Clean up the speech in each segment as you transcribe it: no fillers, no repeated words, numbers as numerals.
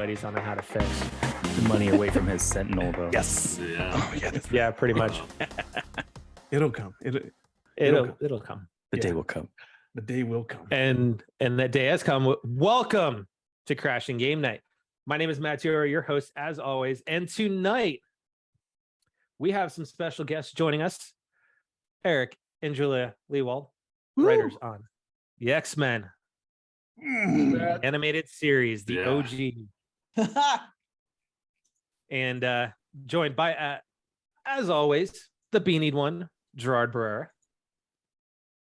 buddies on how to fish. The money away from his Sentinel, though. Yes. Yeah. Oh, yeah. That's right. Yeah, pretty much. It'll come. It'll come. The day will come. The day will come. And that day has come. Welcome to Crashing Game Night. My name is Matt Tiora, your host, as always. And tonight, we have some special guests joining us. Eric and Julia Lewald, writers on the X-Men animated series, the OG. And joined by, as always, the beanied one, Gerard Barrera.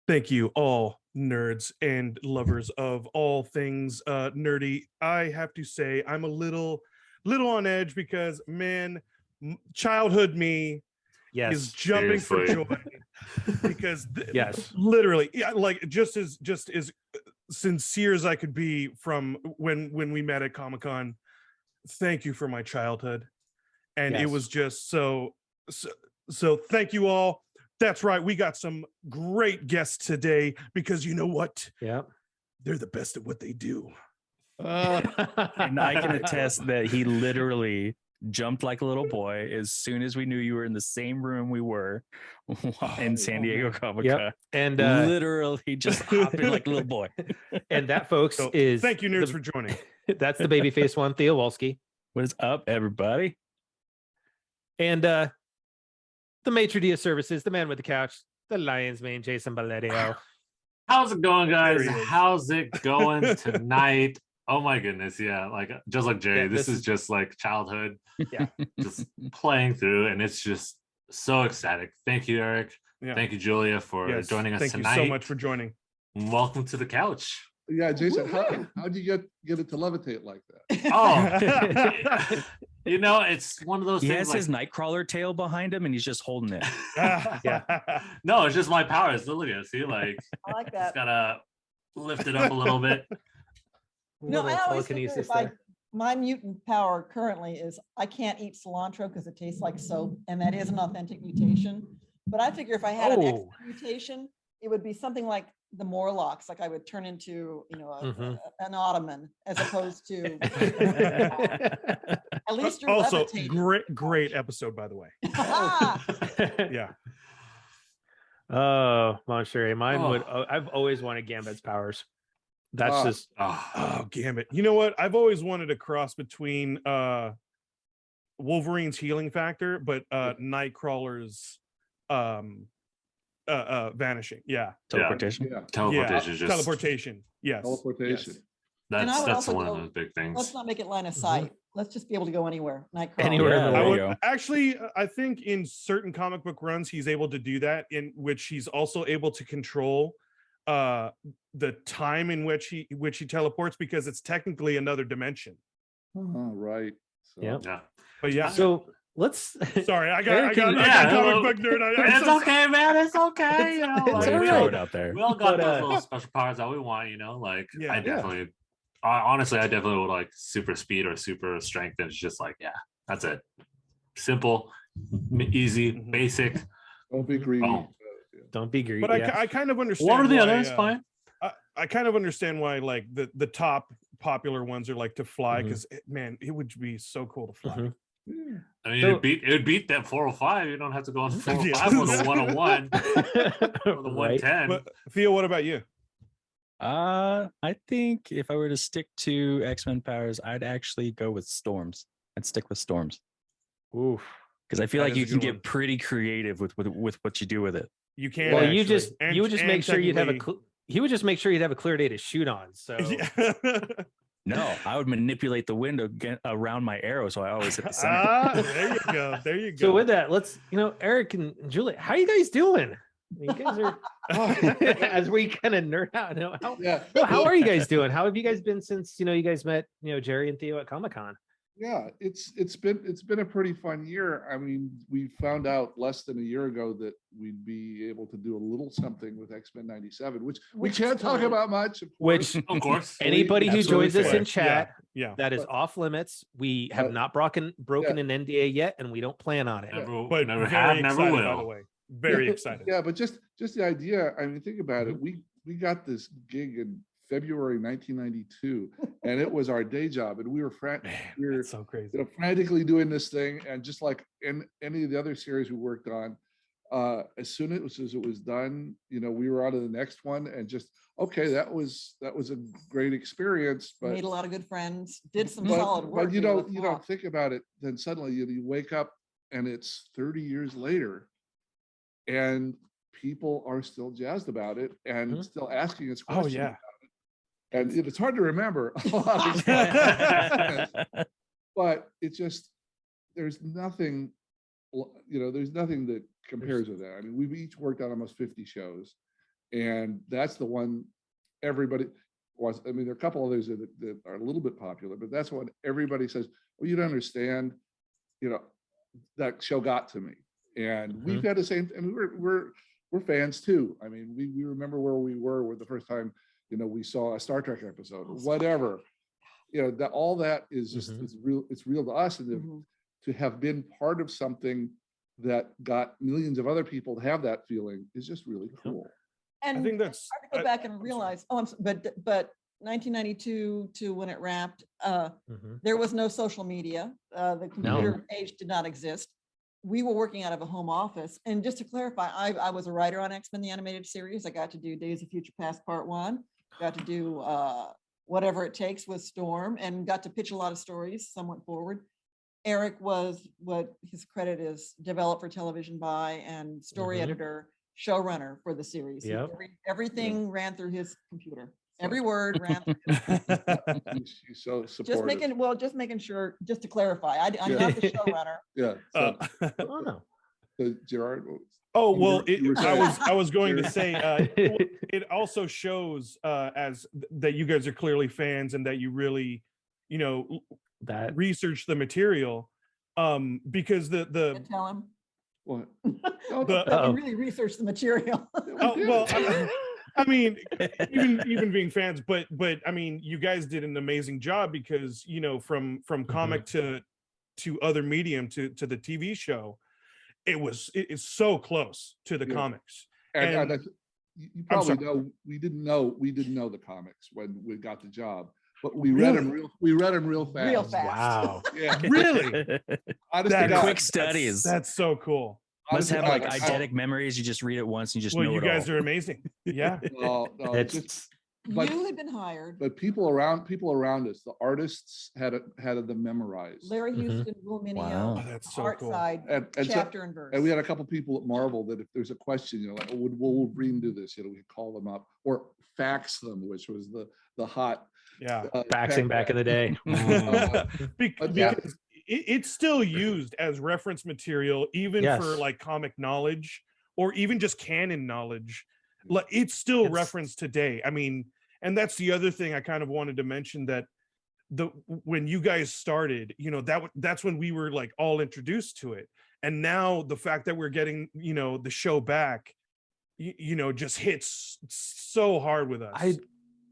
Thank you, all nerds and lovers of all things nerdy. I have to say, I'm a little on edge because, man, childhood me is jumping for joy because literally, like just as sincere as I could be from when we met at Comic-Con. Thank you for my childhood, and it was just so thank you all. That's right, we got some great guests today because you know what? Yeah, they're the best at what they do. And I can attest that he literally jumped like a little boy as soon as we knew you were in the same room we were in San Diego Comic-Con. Yep. And literally just hopping like a little boy. And that, folks, is thank you, nerds, for joining. That's the babyface one, Theo Wolski. What is up, everybody? And the maitre d' services, the man with the couch, the Lion's Mane, Jason Valerio. How's it going, guys? How's it going tonight? Oh my goodness, yeah, like just like Jerry, this is just like childhood, just playing through, and it's just so ecstatic. Thank you, Eric. Thank you, Julia, for joining us tonight. Thank you so much for joining. Welcome to the couch. Yeah, Jason, how'd you get it to levitate like that? Oh, you know, it's one of those things. He has his Nightcrawler tail behind him, and he's just holding it. No, it's just my powers. Look at it. See, like I like that. Just gotta lift it up a little bit. No, I always figure my mutant power currently is I can't eat cilantro because it tastes like soap, and that is an authentic mutation. But I figure if I had an X mutation, it would be something like the Morlocks, like I would turn into, an ottoman as opposed to. At least you're also levitating. great episode, by the way. Yeah. Oh, Monster, mine would. I've always wanted Gambit's powers. That's just Gambit. You know what? I've always wanted a cross between Wolverine's healing factor, but Nightcrawler's vanishing. Teleportation. Teleportation. Yes. Teleportation. Yes. That's one of those big things. Let's not make it line of sight. Let's just be able to go anywhere. Nightcrawler. Anywhere in the world. Actually, I think in certain comic book runs, he's able to do that, in which he's also able to control the time in which he teleports, because it's technically another dimension. Right. So. Yeah. But yeah. So let's. Sorry, I got comic book nerd. It's okay, man. It's okay. You know, it's like, all right out there. We all got those little special powers that we want. You know, like I definitely would like super speed or super strength. And it's just like, that's it. Simple, easy, basic. Don't be greedy. Oh. Don't be greedy. But I kind of understand. One or the other is fine. I kind of understand why, like the top popular ones are like to fly, because man, it would be so cool to fly. I mean, it would beat that 405. You don't have to go on 405 with a 101 or the 110. But Theo, what about you? I think if I were to stick to X-Men powers, I'd actually go with storms. I'd stick with storms. Oof. Because I feel like you can get pretty creative with what you do with it. You can. Well, you would just make sure you'd have he would just make sure you'd have a clear day to shoot on. So no, I would manipulate the wind around my arrow, so I always hit the center. There you go. So with that, let's Eric and Julia, how you guys doing? You guys are as we kind of nerd out. How are you guys doing? How have you guys been since you guys met Jerry and Theo at Comic-Con? Yeah, it's been a pretty fun year. I mean, we found out less than a year ago that we'd be able to do a little something with X-Men 97, which we can't talk about much. Of course, anybody who joins us in chat, that is off limits. We have not broken an NDA yet, and we don't plan on it. Never have, never will. By the way, very excited. Yeah, but just the idea. I mean, think about it. We got this gig in February 1992, and it was our day job, and we were so crazy. Frantically doing this thing, and just like in any of the other series we worked on, as soon as it was done, we were on to the next one, and just okay, that was a great experience. But made a lot of good friends, did some solid work. But you don't think about it, then suddenly you wake up and it's 30 years later, and people are still jazzed about it and still asking us questions. Oh yeah. And it's hard to remember a lot of stuff. But it's just, there's nothing that compares with that. I mean, we've each worked on almost 50 shows, and that's the one everybody was. I mean, there are a couple others that are a little bit popular, but that's one everybody says, well, you don't understand, that show got to me. And we've had the same, and we're fans too. I mean, we remember where we were the first time, we saw a Star Trek episode, whatever, that all that is just, it's real to us. And to have been part of something that got millions of other people to have that feeling is just really cool. And I think that's hard to go back and realize, but 1992 to when it wrapped, there was no social media. The computer age did not exist. We were working out of a home office. And just to clarify, I was a writer on X-Men the Animated Series. I got to do Days of Future Past Part 1, got to do Whatever It Takes with Storm, and got to pitch a lot of stories, some went forward. Eric was what his credit is, developed for television by and story editor, showrunner for the series. Everything ran through his computer. Every word ran through his She's so supportive. Just making sure, just to clarify, I'm not the showrunner. Yeah. Oh no. Gerard. Oh well, I was going to say it also shows as that you guys are clearly fans and that you really, that research the material, because the tell him what you really research the material. Well, I mean, even being fans, but I mean, you guys did an amazing job because from comic to other medium to the TV show, it's so close to the comics. And you probably know we didn't know the comics when we got the job, but we read them real fast. Real fast. Wow. Yeah. Really? Quick studies. That's so cool. Must have like eidetic memories. You just read it once and you just know you it guys all. are amazing. Yeah. No, you had been hired. But people around us, the artists had them memorized. Larry Houston, Will Mineo, Wow, that's so cool. Side, and chapter and verse. And we had a couple people at Marvel that if there's a question, like, would Wolverine do this? We could call them up or fax them, which was the hot faxing back in the day. Because it's still used as reference material, even for like comic knowledge or even just canon knowledge. Like it's still referenced today. I mean, and that's the other thing I kind of wanted to mention, that when you guys started, that's when we were like all introduced to it. And now the fact that we're getting, the show back, just hits so hard with us.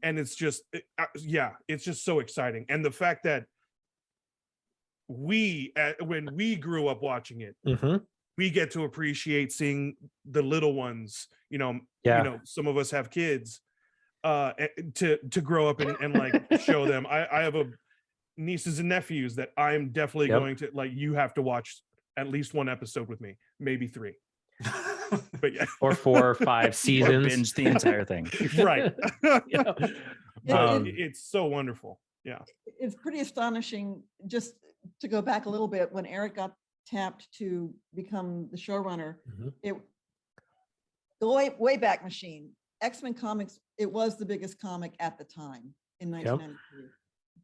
And it's just, it's just so exciting. And the fact that when we grew up watching it, we get to appreciate seeing the little ones, some of us have kids, to grow up and like show them. I have nieces and nephews that I'm definitely going to, like, you have to watch at least one episode with me, maybe 3. But or 4 or 5 seasons. Or binge the entire thing. Right. It's so wonderful. Yeah. It's pretty astonishing, just to go back a little bit, when Eric got tapped to become the showrunner, the way back machine, X-Men Comics, it was the biggest comic at the time in 1993.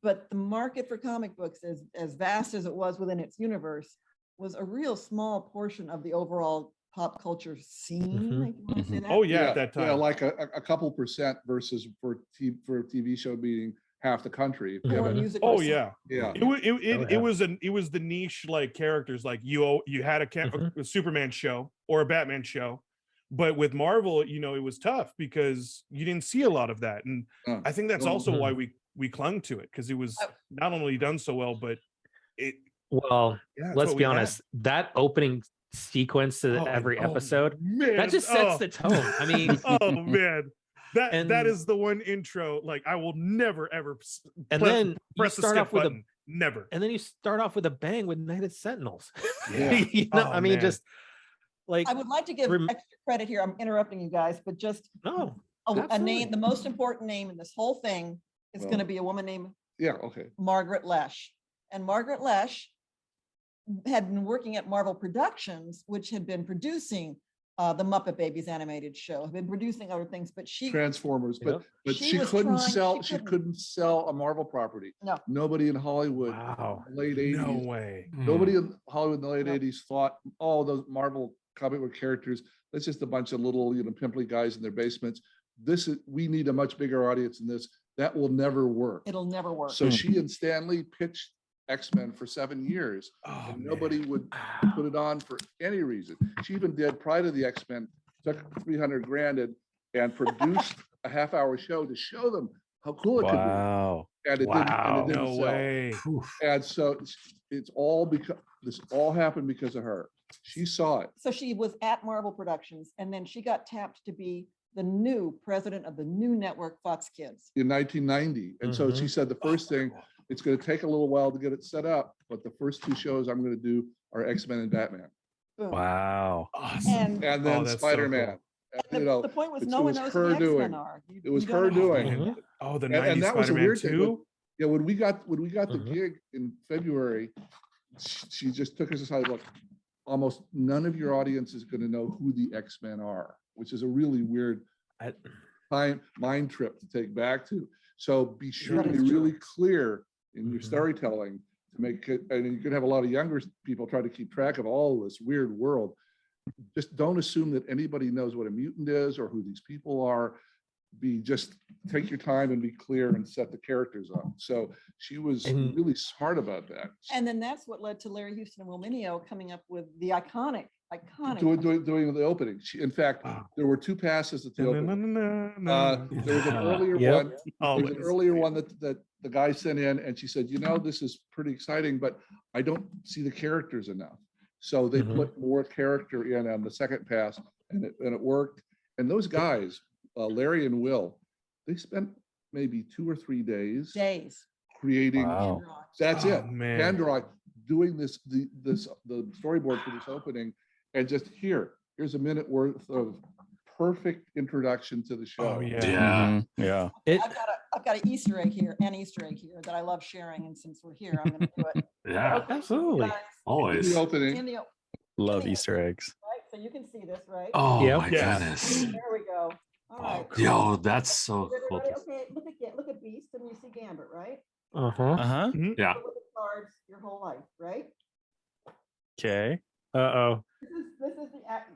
But the market for comic books, as vast as it was within its universe, was a real small portion of the overall pop culture scene. Oh yeah, at that time. Yeah, like a couple percent versus for a TV show being half the country. Oh yeah. It was the niche like characters, like you had a Superman show or a Batman show, but with Marvel, it was tough because you didn't see a lot of that, and I think that's also why we clung to it, because it was not only done so well, but let's be honest, that opening sequence to every episode, that just sets the tone. I mean, oh man, That is the one intro. Like I will never ever. And then press you start the off with button. Never. And then you start off with a bang with Nighted Sentinels. Yeah. I mean, just like I would like to give extra credit here. I'm interrupting you guys, but just a name. The most important name in this whole thing is going to be a woman named Margaret Lesh. And Margaret Lesh had been working at Marvel Productions, which had been producing the Muppet Babies animated show, had been producing other things, but Transformers, but she couldn't sell a Marvel property. No, nobody in Hollywood. Wow. Late 80s. No way. Nobody in Hollywood in the late 80s thought, oh, those Marvel comic book characters, that's just a bunch of little, pimply guys in their basements. We need a much bigger audience than this. That will never work. It'll never work. So she and Stan Lee pitched X-Men for 7 years, and nobody would put it on for any reason. She even did Pride of the X-Men, took $300,000 and produced a half-hour show to show them how cool it could be. And it didn't no sell. Way. And so it's all because this all happened because of her. She saw it. So she was at Marvel Productions, and then she got tapped to be the new president of the new network, Fox Kids, in 1990. And so she said the first thing, it's going to take a little while to get it set up, but the first 2 shows I'm going to do are X-Men and Batman. Boom. Wow. Awesome. And then Spider-Man. So cool. The point was no one knows who the X-Men are. It was her doing. Oh, the 90s and that was a weird thing. Yeah, when we got the gig in February, she just took us aside. Look, almost none of your audience is going to know who the X-Men are, which is a really weird mind trip to take back to. So be sure to be really clear in your storytelling to make it, and you could have a lot of younger people try to keep track of all this weird world. Just don't assume that anybody knows what a mutant is or who these people are. Just take your time and be clear and set the characters up. So she was really smart about that. And then that's what led to Larry Houston and Will Mineo coming up with the iconic. Doing the opening. In fact, there were 2 passes at the opening. There was an earlier one. There was an earlier one that the guy sent in, and she said, this is pretty exciting, but I don't see the characters enough. So they put more character in on the second pass, and it worked. And those guys, Larry and Will, they spent maybe 2 or 3 days creating. Wow. That's it. Man. Hand doing the storyboard for this opening. And just here's a minute worth of perfect introduction to the show. Oh, yeah. I've got an Easter egg here that I love sharing. And since we're here, I'm going to do it. Yeah, okay, absolutely. guys, Always. In the opening. Love Easter eggs. Right, so you can see this, right? Oh my goodness. There we go. All right. Yo, that's so cool. Okay, look at Beast and you see Gambit, right? Yeah. Look at cards your whole life, right? Okay. This is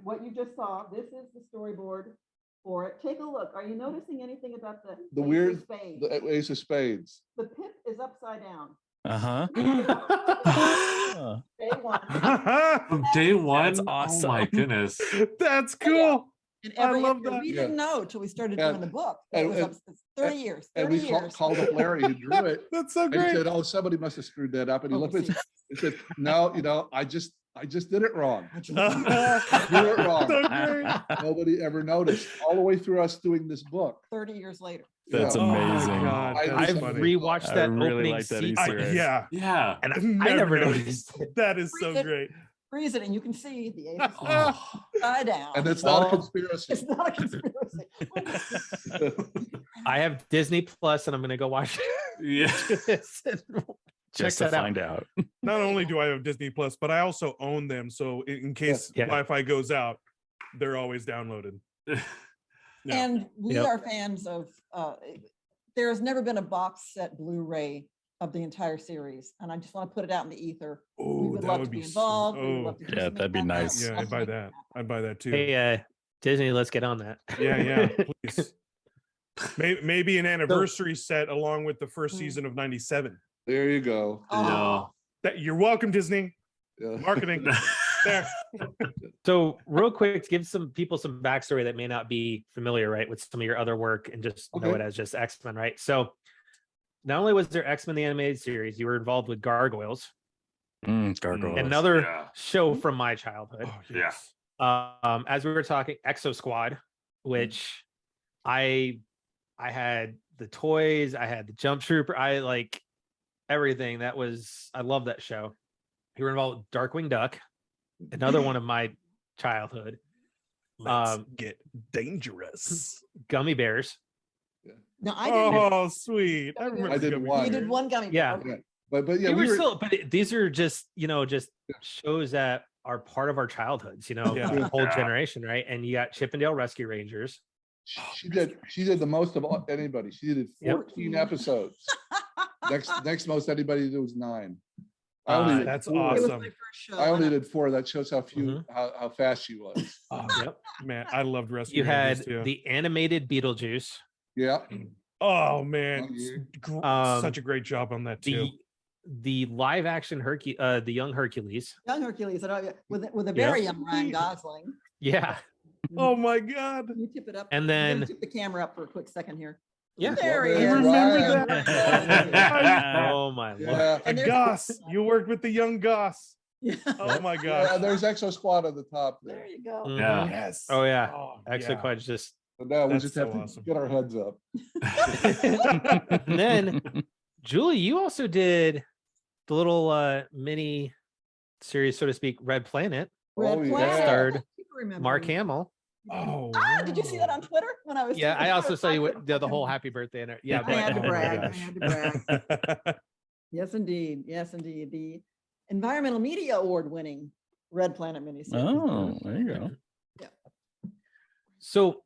what you just saw. This is the storyboard for it. Take a look. Are you noticing anything about the weird spades? The Ace of Spades? The pip is upside down. Day one. From day one. That's awesome. Oh my goodness. That's cool. I love that. We didn't know till we started doing the book. It was 30 years. 30 and we years. called up Larry who drew it. That's so great. And he said, "Oh, somebody must have screwed that up." And he looked at it and said, "No, I just did it wrong. I did it wrong." So Nobody ever noticed all the way through us doing this book. 30 years later. That's amazing. Oh my God, I've rewatched that really opening like that scene. Easter egg. Yeah. And I never noticed it. That is so great. Freeze it, and you can see the Ace of Spades upside down. And it's not a conspiracy. It's not a conspiracy. I have Disney Plus, and I'm going to go watch it. Yeah. Just to find out. Not only do I have Disney Plus, but I also own them. So in case Wi-Fi goes out, they're always downloaded. And we are fans of, there has never been a box set Blu-ray of the entire series. And I just want to put it out in the ether. We would love to be involved. Yeah, that'd be nice. Yeah, I'd buy that. I'd buy that too. Hey, Disney, let's get on that. Yeah, please. Maybe an anniversary set along with the first season of 97. There you go. You're welcome, Disney. Marketing. There. So real quick, to give some people some backstory that may not be familiar, right, with some of your other work and just know it as just X-Men, right? So not only was there X-Men the animated series, you were involved with Gargoyles. Gargoyles. Another show from my childhood. Oh, yes. As we were talking, ExoSquad, which I had the toys, I had the Jump Trooper, I like everything. I love that show. You were involved with Darkwing Duck, another one of my childhood. Let's get dangerous. Gummy bears. No, I didn't. Oh, sweet. I remember. I did gummy one. You bears. did one gummy bear. Yeah. Okay. But yeah, we we were were still, but these are just, shows that are part of our childhoods, Yeah. the whole Yeah. generation, right? And you got Chippendale Rescue Rangers. she did the most of anybody. She did Yep. 14 episodes. Next most anybody did was 9. I only did That's 4. It was awesome. my first show. I only and did 4. That shows how few how fast she was. Yep. Man, I loved Rescue You Rangers had too. the animated Beetlejuice. Yeah. Oh man, Oh, such a great job on that too. The live action the young Hercules. Young Hercules, with a very young Ryan Gosling. Yeah. Oh my God. Can you tip it up? And I'm gonna then tip the camera up for a quick second here. Yeah. There he I is. remember that. Oh my lord. Yeah. And there's- Goss, you worked with the young Goss. Yeah. Oh my Yeah, gosh. there's ExoSquad on the top There there. you go. Mhm. Yeah. Yes. Oh yeah. yeah. ExoSquad's just But now we That's just so have to awesome. get our heads up. and then Julie, you also did the little mini series, so to speak, Red Planet. Oh, Red yeah. Planet. Starred You remember Mark me. Hamill. Oh. Did you see that on Twitter when I was? Yeah, tweeting? I also saw you couldn't with the fucking- whole happy birthday in it. Yeah, I had to Oh my brag. I gosh. had to brag. Yes, indeed. Yes, indeed. The Environmental Media Award winning Red Planet miniseries. Oh, there you go. So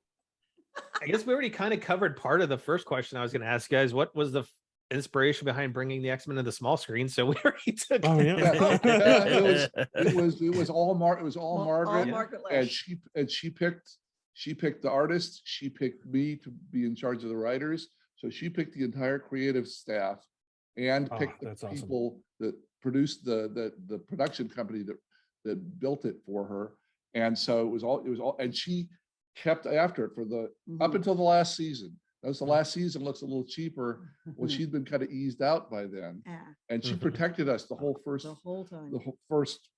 I guess we already kind of covered part of the first question I was going to ask you guys. What was the inspiration behind bringing the X-Men to the small screen? So we already took. Oh yeah. It was all Margaret, Margaret and Lash. she picked the artist. She picked me to be in charge of the writers. So she picked the entire creative staff and Oh, picked the that's awesome. people that produced the production company that built it for her. And so it was all, and she kept after it for up Mhm. until the last season. Notice the last season looks a little cheaper. Well, she'd been kind of eased out by then, Yeah, and she Mhm. protected us the whole time. first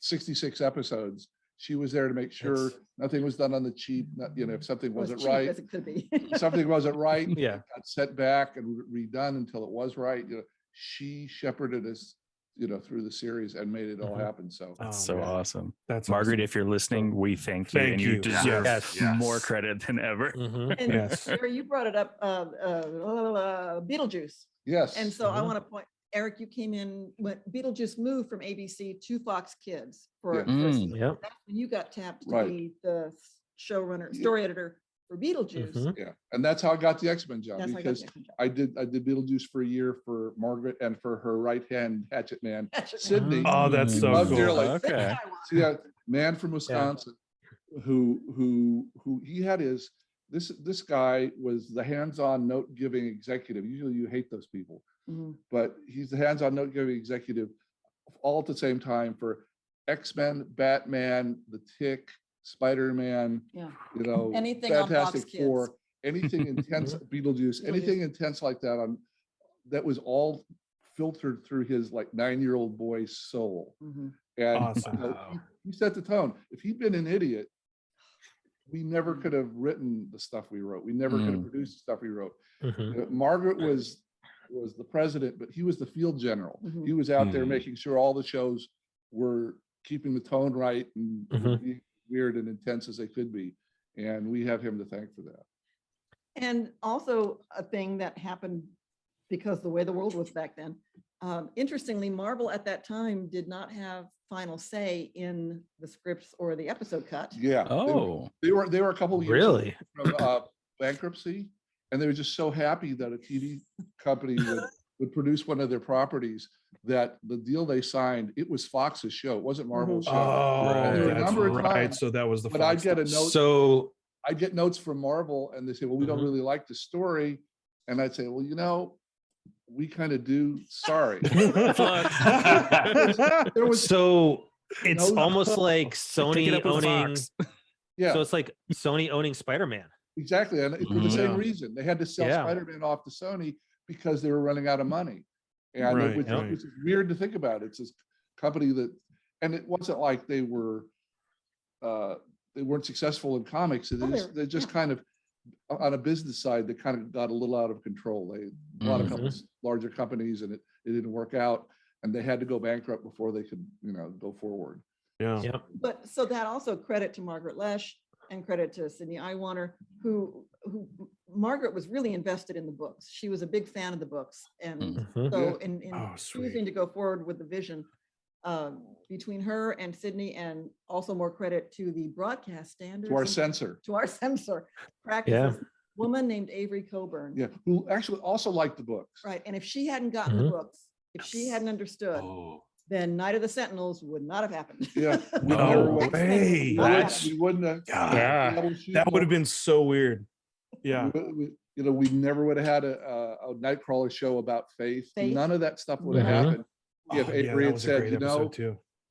66 episodes. She was there to make sure That's- nothing was done on the cheap. If something Or as wasn't cheap right, as it could be. something wasn't right, Yeah. got set back and redone until it was right. She shepherded us, through the series and made it all Mhm. happen. So Oh, That's so man. awesome. That's Margaret, awesome. if you're listening, we thank you, Thank and you. you deserve Yes. more credit than ever. Mhm. And Yes. Jerry, you brought it up, Beetlejuice. yes, And so I Mhm. want to point, Eric, you came in when Beetlejuice moved from ABC to Fox Kids for Yeah. a season. Yep. That's when you got tapped to Right. be the showrunner, Yeah. story editor for Beetlejuice. Mhm. yeah, and that's how I got the X-Men job, That's how I got because the X-Men job. I did Beetlejuice for a year for Margaret and for her right hand hatchet man, That's it. Sydney. Oh, that's so Love cool. dearly. Okay. So yeah, man from Wisconsin, who he had this guy was the hands-on note-giving executive. Usually you hate those people, Mhm. but he's the hands-on note-giving executive all at the same time for X-Men, Batman, The Tick, Spider-Man, Yeah. you know, Anything on Fox Fantastic Kids. Four, anything intense, Beetlejuice, anything intense like that that was all filtered through his like 9-year-old boy's soul. Mhm. And Awesome. he set the tone. If he'd been an idiot, we never could have written the stuff we wrote. We never could have produced the stuff we wrote. Mhm. Margaret was the president, but he was the field general. Mhm. He was out there Mhm. making sure all the shows were keeping the tone right and Mhm. being weird and intense as they could be. And we have him to thank for that. And also a thing that happened because the way the world was back then. Interestingly, Marvel at that time did not have final say in the scripts or the episode cut. Yeah. Oh, They were a couple of years Really? from bankruptcy, and they were just so happy that a TV company would produce one of their properties, that the deal they signed, it was Fox's show. It wasn't Marvel's show. Oh, And there were a that's number of right. times, So that was the but I'd Fox get a stuff. note. So I'd get notes from Marvel and they say, well, we don't Mhm. really like the story. And I'd say, well, we kind of do. Sorry. There was, so it's No. almost like Take it Sony up with owning. Fox. yeah, So it's like Sony owning Spider-Man. exactly. And for the same Yeah. reason, they had to sell Yeah. Spider-Man off to Sony because they were running out of money. And Right, which right. is weird to think about. It's this company that, and it wasn't like they weren't successful in comics. Oh, They just kind of on a business side, they kind of got a little out of control. They bought a couple larger companies, and it didn't work out, and they had to go bankrupt before they could, go forward. Yeah. But so that also credit to Margaret Lesh and credit to Sydney Iwaner, who Margaret was really invested in the books. She was a big fan of the books. And so in choosing to go forward with the vision, between her and Sydney, and also more credit to the broadcast standards. To our censor practices. Woman named Avery Coburn. Yeah, who actually also liked the books. Right. And if she hadn't gotten the books, if she hadn't understood, then Night of the Sentinels would not have happened. Yeah. We wouldn't have. That would have been so weird. Yeah. We never would have had a Nightcrawler show about faith. None of that stuff would have happened if Avery had said,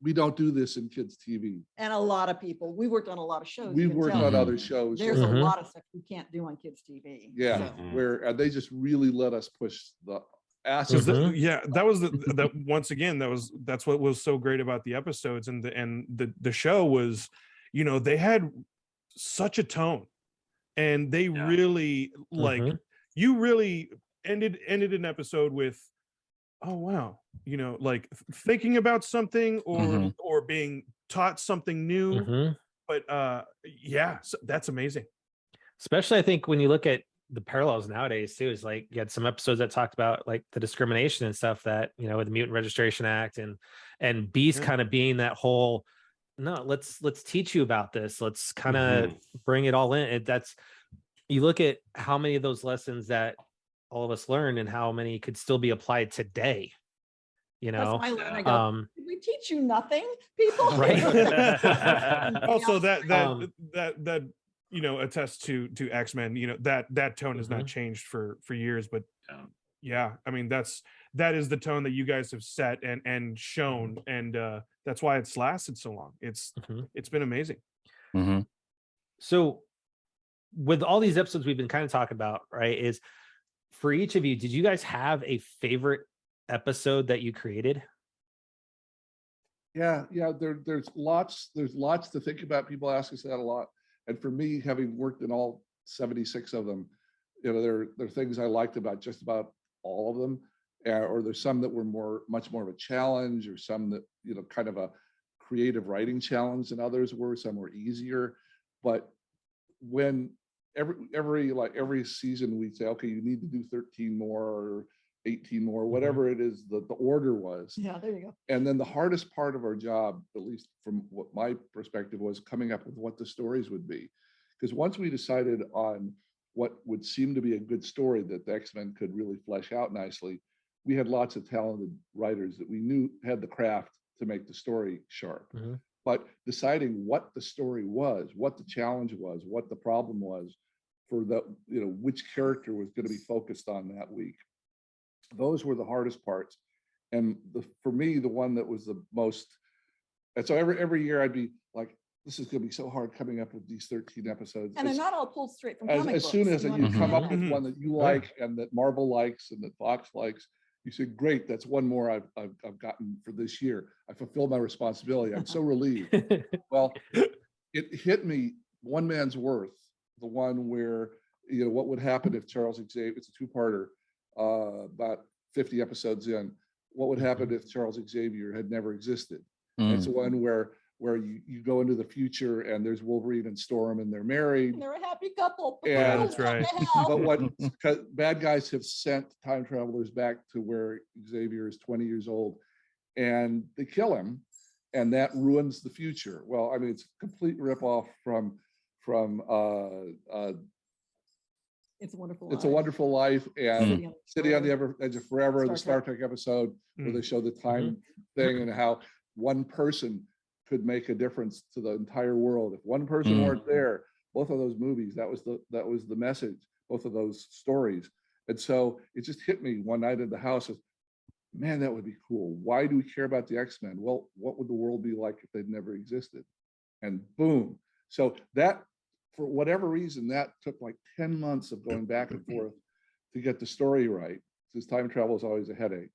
we don't do this in kids' TV. And a lot of people, we worked on a lot of shows. We worked on other shows. There's a lot of stuff you can't do on kids' TV. Yeah, where they just really let us push the ass. That was the once again, that's what was so great about the episodes, and the show was, they had such a tone, and they really you really ended an episode with, oh wow, like thinking about something or being taught something new. But so that's amazing. Especially I think when you look at the parallels nowadays too, is like you had some episodes that talked about like the discrimination and stuff that, with the Mutant Registration Act and Beast kind of being that whole, no, let's teach you about this. Let's kind of bring it all in. You look at how many of those lessons that all of us learned and how many could still be applied today. That's why I learned. I go, did we teach you nothing, people? Right. Also, that attests to X-Men. That tone has not changed for years. But I mean, that is the tone that you guys have set and shown, and that's why it's lasted so long. It's been amazing. So, with all these episodes we've been kind of talking about, right, is for each of you, did you guys have a favorite episode that you created? There's lots to think about. People ask us that a lot, and for me, having worked in all 76 of them, there are things I liked about just about all of them, or there's some that were much more of a challenge, or some that kind of a creative writing challenge than others were. Some were easier, but when every season we'd say, okay, you need to do 13 more or 18 more, whatever it is the order was. Yeah, there you go. And then the hardest part of our job, at least from what my perspective, was coming up with what the stories would be. Because once we decided on what would seem to be a good story that the X-Men could really flesh out nicely, we had lots of talented writers that we knew had the craft to make the story sharp. But deciding what the story was, what the challenge was, what the problem was, for which character was going to be focused on that week, those were the hardest parts. And for me, the one that was the most, and so every year I'd be like, this is going to be so hard coming up with these 13 episodes. And they're not all pulled straight from comic books. As soon as you come up with one that you like, and that Marvel likes, and that Fox likes, you say, great, that's one more I've gotten for this year. I fulfilled my responsibility. I'm so relieved. Well, it hit me one man's worth, the one where, what would happen if Charles Xavier, it's a two-parter, about 50 episodes in, what would happen if Charles Xavier had never existed? It's the one where you go into the future, and there's Wolverine and Storm, and they're married. And they're a happy couple. And that's right. But bad guys have sent time travelers back to where Xavier is 20 years old, and they kill him, and that ruins the future. Well, I mean, it's a complete ripoff from It's a Wonderful Life. It's a Wonderful Life, and City on the Edge of Forever, the Star Trek episode where they show the time thing and how one person could make a difference to the entire world. If one person weren't there, both of those movies, that was the message, both of those stories. And so it just hit me one night in the house as, man, that would be cool. Why do we care about the X-Men? Well, what would the world be like if they'd never existed? And boom. So that, for whatever reason, that took like 10 months of going back and forth to get the story right, because time travel is always a headache.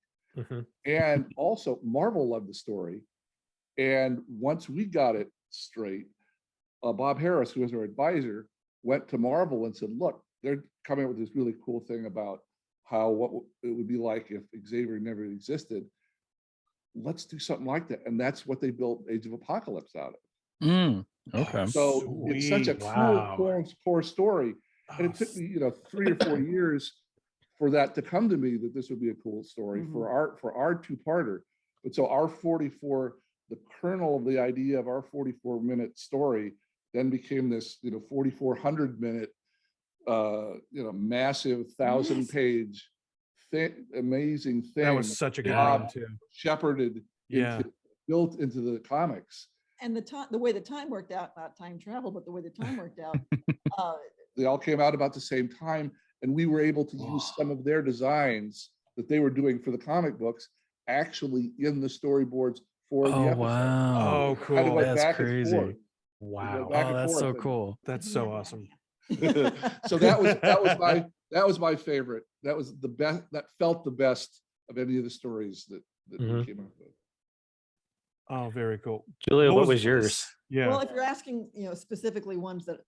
And also Marvel loved the story. And once we got it straight, Bob Harris, who was our advisor, went to Marvel and said, look, they're coming up with this really cool thing about what it would be like if Xavier never existed. Let's do something like that. And that's what they built Age of Apocalypse out of. Okay. So it's such a cool core story. And it took me, 3 or 4 years for that to come to me, that this would be a cool story for our two-parter. But so our 44, the kernel of the idea of our 44-minute story then became this, 4,400-minute, massive 1,000-page amazing thing. That was such a good one too. Shepherded, built into the comics. And the way the time worked out, not time travel, but the way the time worked out. They all came out about the same time, and we were able to use some of their designs that they were doing for the comic books actually in the storyboards for the episode. Wow. Oh, cool. That's crazy. Wow. Oh, that's so cool. That's so awesome. So that was my favorite. That was the best. That felt the best of any of the stories that we came up with. Oh, very cool. Julia, what was yours? Yeah. Well, if you're asking, specifically ones that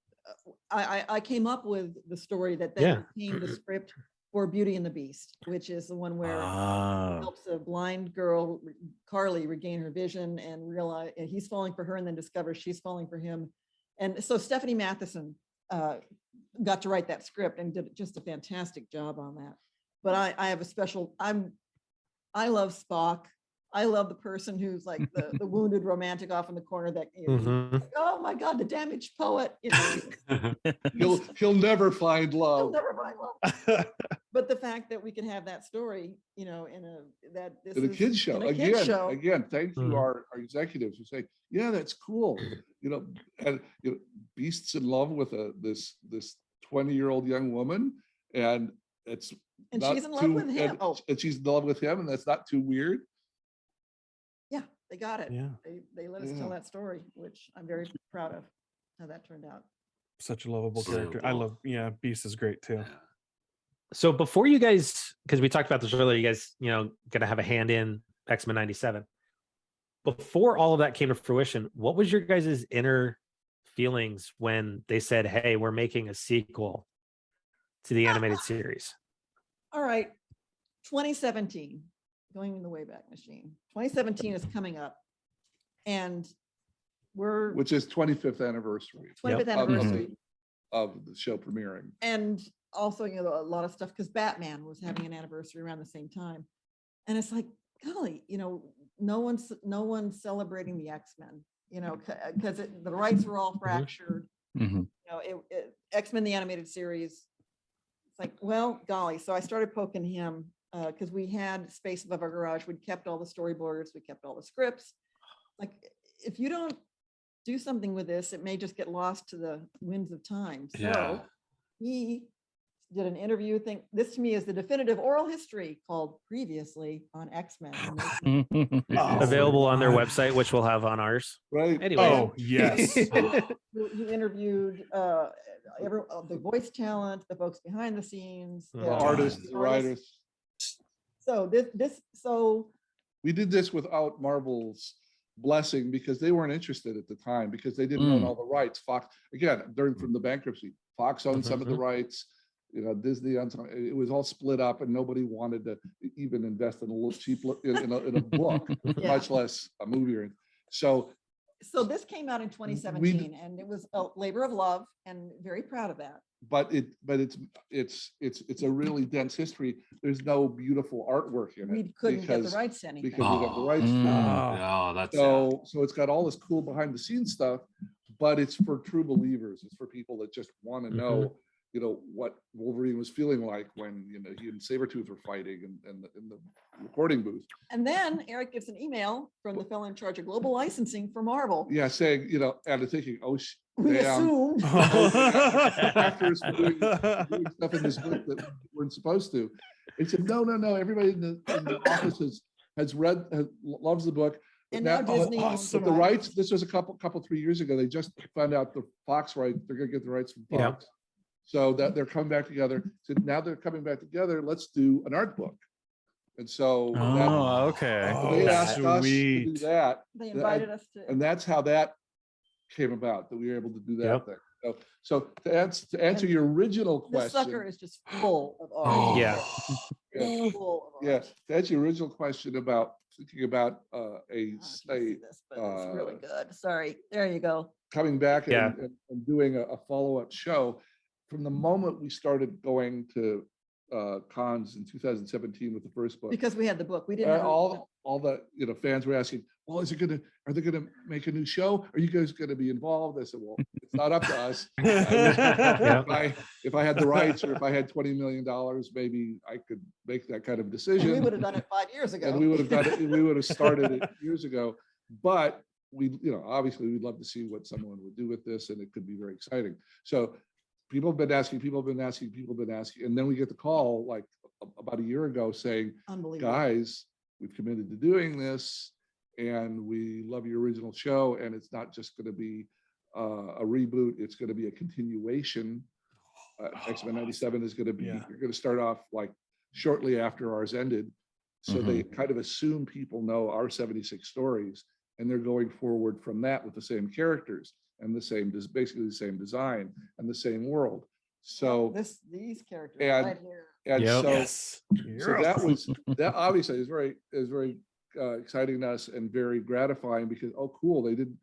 I came up with the story that then became the script for Beauty and the Beast, which is the one where he helps a blind girl, Carly, regain her vision and realize he's falling for her, and then discovers she's falling for him. And so Stephanie Matheson got to write that script and did just a fantastic job on that. But I have a special, I love Spock. I love the person who's like the wounded romantic off in the corner that, oh my God, the damaged poet. He'll never find love. He'll never find love. But the fact that we can have that story, in a kids show. Again, thank you our executives who say, yeah, that's cool. And Beast's in love with this 20-year-old young woman, and she's in love with him. And she's in love with him, and that's not too weird. Yeah, they got it. Yeah. They let us tell that story, which I'm very proud of how that turned out. Such a lovable character. I love, Beast is great too. So before you guys, because we talked about this earlier, you guys, gonna have a hand in X-Men 97. Before all of that came to fruition, what was your guys' inner feelings when they said, hey, we're making a sequel to the animated series? All right, 2017. Going in the Wayback Machine. 2017 is coming up, and which is 25th anniversary. 25th anniversary of the show premiering, and also a lot of stuff because Batman was having an anniversary around the same time, and it's like, golly, no one's celebrating the X-Men, because the rights were all fractured. X-Men the animated series. It's like, well, golly. So I started poking him. Because we had space above our garage, we'd kept all the storyboards, we kept all the scripts. Like, if you don't do something with this, it may just get lost to the winds of time. So he did an interview thing. This to me is the definitive oral history called Previously on X-Men. Available on their website, which we'll have on ours. Right. Anyway. Oh, yes. He interviewed the voice talent, the folks behind the scenes, the artists, the writers. So we did this without Marvel's blessing because they weren't interested at the time because they didn't own all the rights. Fox, again, from the bankruptcy, Fox owned some of the rights, Disney owned some. It was all split up, and nobody wanted to even invest in a little cheap in a book, much less a movie. So this came out in 2017, and it was a labor of love, and very proud of that. But it's a really dense history. There's no beautiful artwork in it. We couldn't get the rights to anything. Because we got the rights. So it's got all this cool behind the scenes stuff, but it's for true believers. It's for people that just want to know, what Wolverine was feeling like when he and Sabretooth were fighting in the recording booth. And then Eric gets an email from the fellow in charge of global licensing for Marvel. Yeah, saying, and thinking, we assumed actors were doing stuff in this book that weren't supposed to. He said, no. Everybody in the office has read, loves the book. And now Disney but the rights. This was a couple 3 years ago. They just found out the Fox rights. They're going to get the rights from Fox. So that they're coming back together. So now they're coming back together. Let's do an art book. And so they asked us to do that. They invited us to, and that's how that came about. That we were able to do that thing. So to answer your original This question. sucker is just full of art. Yeah. Full of Yeah, art. to answer your original question about thinking about I can't see this, but it's really good. Sorry. There you go. coming back Yeah. and doing a follow-up show. From the moment we started going to cons in 2017 with the first book, Because we had the book. We didn't have all the fans were asking, well, are they gonna make a new show? Are you guys gonna be involved? I said, well, it's not up to us. If I had the rights or if I had $20 million, maybe I could make that kind of decision. we would have done it 5 years ago. And we would have done it. We would have started it years ago. But we, obviously, we'd love to see what someone would do with this, and it could be very exciting. So people have been asking, and then we get the call like about a year ago saying, Unbelievable. guys, we've committed to doing this, and we love your original show, and it's not just going to be a reboot; it's going to be a continuation. X-Men '97 is going to be. You're going to start off like shortly after ours ended, so they kind of assume people know our 76 stories, and they're going forward from that with the same characters and basically the same design and the same world. So these characters right here. And so that obviously is very exciting to us and very gratifying because, oh, cool, they didn't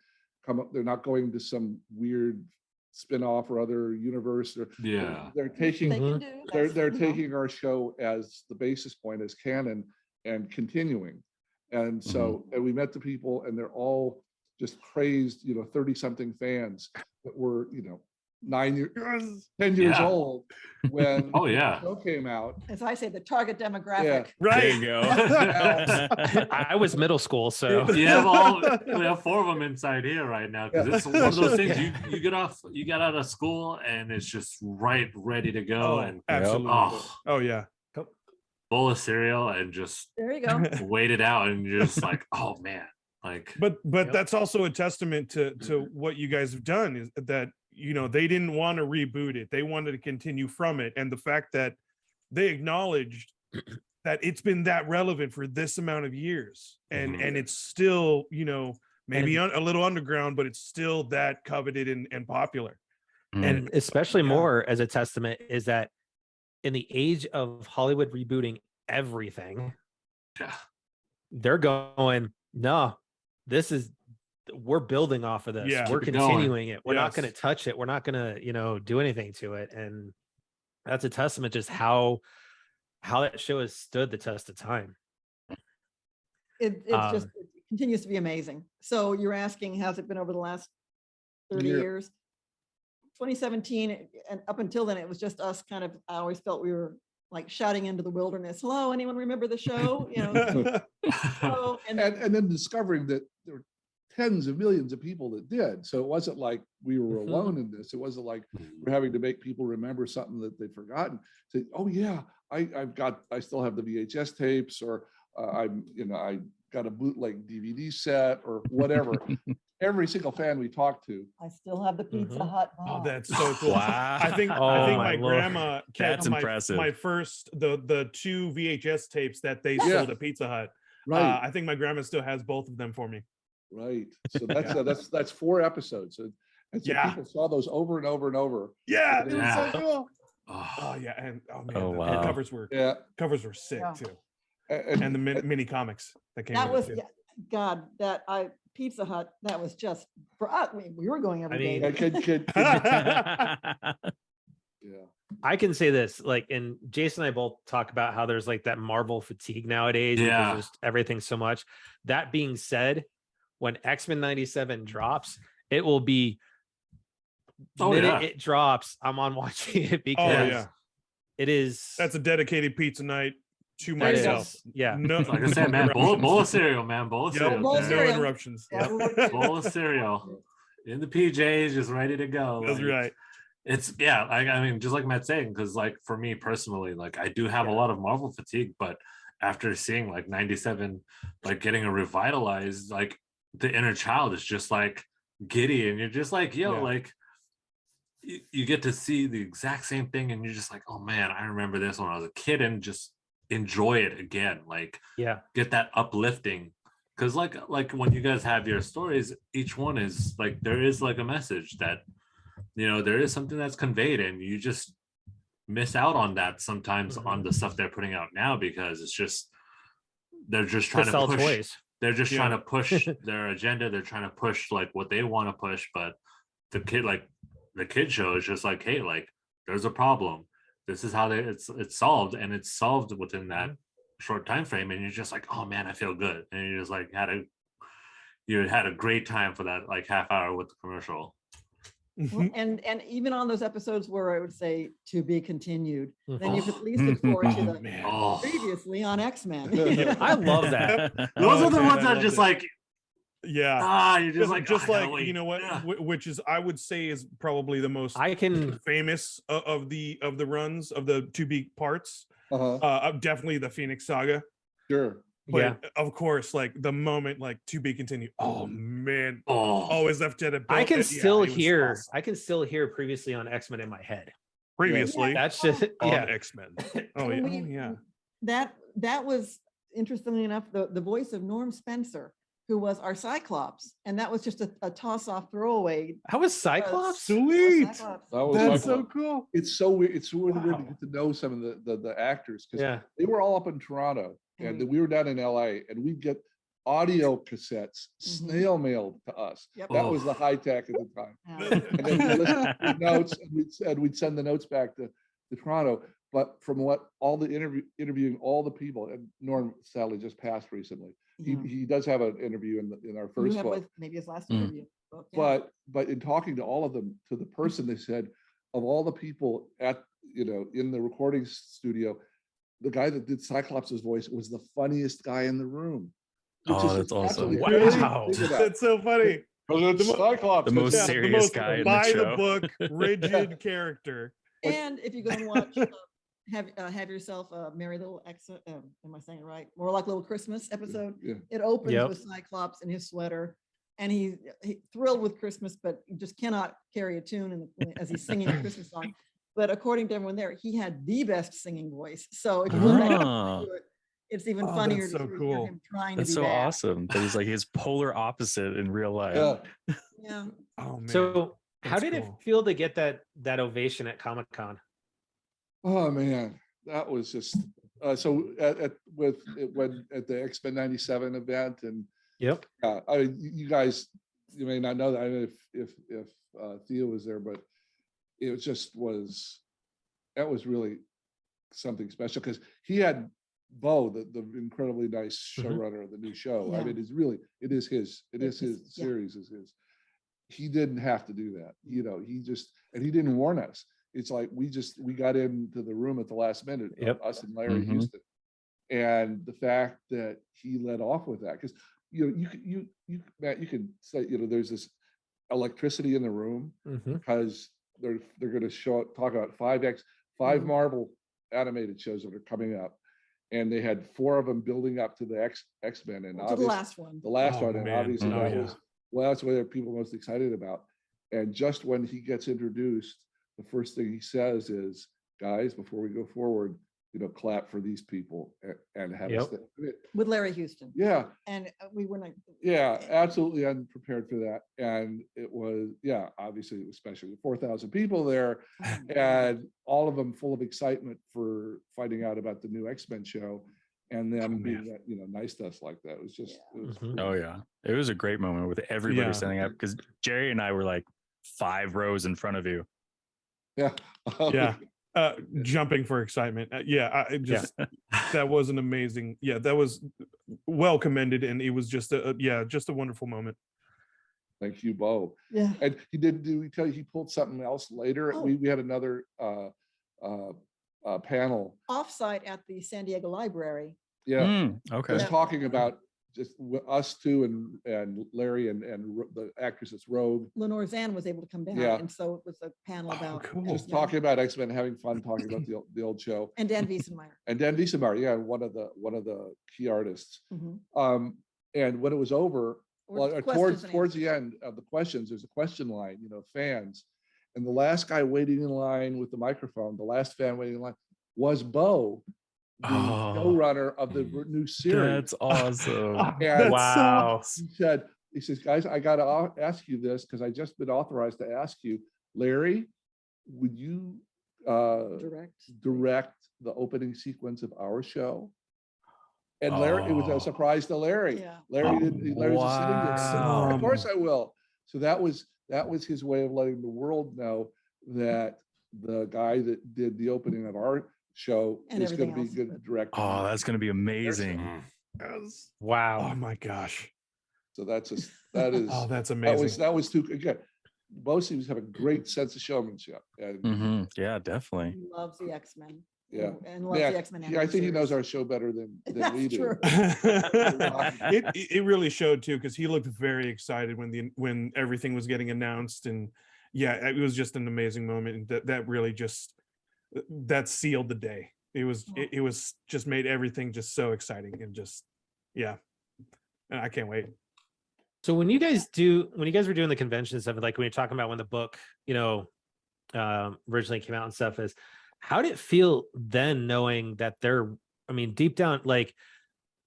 come up, they're not going to some weird spin-off or other universe, or they're taking they're taking our show as the basis point, as canon, and continuing. And so and we met the people, and they're all just crazed, 30-something fans that were 10 years old when the show came out. As I say, the target demographic. Right. There you go. I was middle school, so we have 4 of them inside here right now, because it's one of those things you get out of school and it's just ready to go. And absolutely. Oh yeah. Bowl of cereal and just there you go. Wait it out, and you're just like, oh man. Like, but that's also a testament to what you guys have done, is that they didn't want to reboot it, they wanted to continue from it, and the fact that they acknowledged that it's been that relevant for this amount of years, and it's still maybe a little underground, but it's still that coveted and popular. And especially more as a testament is that in the age of Hollywood rebooting everything, they're going, no, we're building off of this. We're continuing it. We're not going to touch it. We're not going to, do anything to it. And that's a testament just how that show has stood the test of time. It continues to be amazing. So you're asking, how's it been over the last 30 years? 2017, and up until then, it was just us kind of, I always felt we were like shouting into the wilderness. Hello, anyone remember the show? And then discovering that there were tens of millions of people that did. So it wasn't like we were alone in this. It wasn't like we're having to make people remember something that they'd forgotten. Say, oh yeah, I still have the VHS tapes, or I got a bootleg DVD set or whatever. Every single fan we talked to. I still have the Pizza Hut box. Oh, that's so cool. Wow. I think my grandma that's impressive. My first the 2 VHS tapes that they sold at Pizza Hut. Right. I think my grandma still has both of them for me. Right. So that's 4 episodes. And so people saw those over and over and over. Yeah. It was so cool. Oh yeah. And wow. the covers were sick too. And the mini comics that came with it too. Pizza Hut, that was just for us. We were going every day. I can say this, and Jason and I both talk about how there's like that Marvel fatigue nowadays. Because just everything so much. That being said, when X-Men '97 drops, it will be it drops, I'm on watching it, because it is. That's a dedicated pizza night to myself. No, like I said, man, bowl of cereal, man. Bowl of cereal. No interruptions. Bowl of cereal in the PJs, just ready to go. That's right. It's I mean, just like Matt's saying, because like for me personally, like I do have a lot of Marvel fatigue, but after seeing like '97, like getting a revitalized, like the inner child is just like giddy, and you're just like, like you get to see the exact same thing, and you're just like, oh man, I remember this when I was a kid, and just enjoy it again, like get that uplifting, because like when you guys have your stories, each one is like, there is like a message that there is something that's conveyed, and you just miss out on that sometimes on the stuff they're putting out now, because it's just they're just trying to sell push toys. They're just trying to push their agenda. They're trying to push like what they want to push, but the kid show is just like, hey, like there's a problem. This is how it's solved, and it's solved within that short time frame, and you're just like, oh man, I feel good, and you just like you had a great time for that like half hour with the commercial. Well, and even on those episodes where I would say to be continued, then you could at least look forward to the previously on X-Men. I love that. Those are the ones that just like, you're just like you know what, which is I would say is probably the most famous of the runs of the 2B parts. Definitely the Phoenix Saga. Sure. But of course, like the moment like to be continued. Oh man. Is Lieutenant Bill. I can still hear previously on X-Men in my head. Previously. That's just on X-Men. That was interestingly enough the voice of Norm Spencer, who was our Cyclops, and that was just a toss-off throwaway. That was Cyclops? Sweet. That's Cyclops. So cool. It's so weird. It's really weird to get to know some of the actors, because they were all up in Toronto, and we were down in LA, and we'd get audio cassettes snail mailed to us. That was the high tech at the time. And then we listened to notes, and we'd send the notes back to Toronto. But from what all the interviewing all the people, and Norm sadly just passed recently. He does have an interview in our first book. Maybe his last interview. But in talking to all of them, to the person, they said, of all the people at in the recording studio, the guy that did Cyclops' voice was the funniest guy in the room. That's awesome! Wow, that's so funny. Cyclops, the most serious guy in the show. By the book, rigid character. And if you go and watch. Have yourself a merry little am I saying it right? More like Little Christmas episode. It opens with Cyclops in his sweater, and he's thrilled with Christmas, but he just cannot carry a tune as he's singing a Christmas song. But according to everyone there, he had the best singing voice. So if you look back to it, it's even funnier to hear him trying to be so bad. awesome. That he's like his polar opposite in real life. Yeah. Oh man. So how did it feel to get that ovation at Comic-Con? Oh man, that was just so at the X-Men 97 event, and you guys, you may not know that. I don't know if Theo was there, but it that was really something special, because he had Bo, the incredibly nice showrunner of the new show. I mean, it is his series is his. He didn't have to do that, he didn't warn us. It's like we got into the room at the last minute, us and Larry Houston, and the fact that he led off with that, because Matt, you can say there's this electricity in the room, because they're going to talk about five Marvel animated shows that are coming up, and they had 4 of them building up to the X-Men, and obviously the last one, and obviously that's what people are most excited about. And just when he gets introduced, the first thing he says is, guys, before we go forward, clap for these people and have us with Larry Houston. And we were like, absolutely unprepared for that. And it was, obviously it was special. 4,000 people there, and all of them full of excitement for finding out about the new X-Men show, and them being nice to us like that. It was just, it was a great moment with everybody standing up, because Jerry and I were like 5 rows in front of you. Jumping for excitement. That was an amazing. That was well commended, and it was just a wonderful moment. Thank you, Bo. And he pulled something else later. We had another panel offsite at the San Diego Library. Just talking about just us two and Larry and the actress that's Rogue. Lenore Zan was able to come down, and so it was a panel about just talking about X-Men, having fun, talking about the old show. And Dan Wiesenmeyer. One of the key artists. And when it was over, towards the end of the questions, there's a question line, fans, and the last guy waiting in line with the microphone, the last fan waiting in line, was Bo, the showrunner of the new series. That's awesome. And wow. He says, guys, I got to ask you this, because I just been authorized to ask you, Larry, would you direct the opening sequence of our show? And Larry, it was a surprise to Larry. Yeah. Larry didn't. Larry was sitting there. Said, of course I will. So that was his way of letting the world know that the guy that did the opening of our show is going to be good director. Oh, that's going to be amazing. Wow. Oh my gosh. So that is oh, that's amazing. That was too again. Both have a great sense of showmanship. And yeah, really. He loves the X-Men. Yeah. And loves the X-Men. I think he knows our show better than we do. True. it really showed too, because he looked very excited when everything was getting announced, and yeah, it was just an amazing moment, and that really just that sealed the day. It was just made everything just so exciting, and just and I can't wait. So when you guys were doing the convention stuff, like when you're talking about when the book, originally came out and stuff, how did it feel then knowing that deep down, like,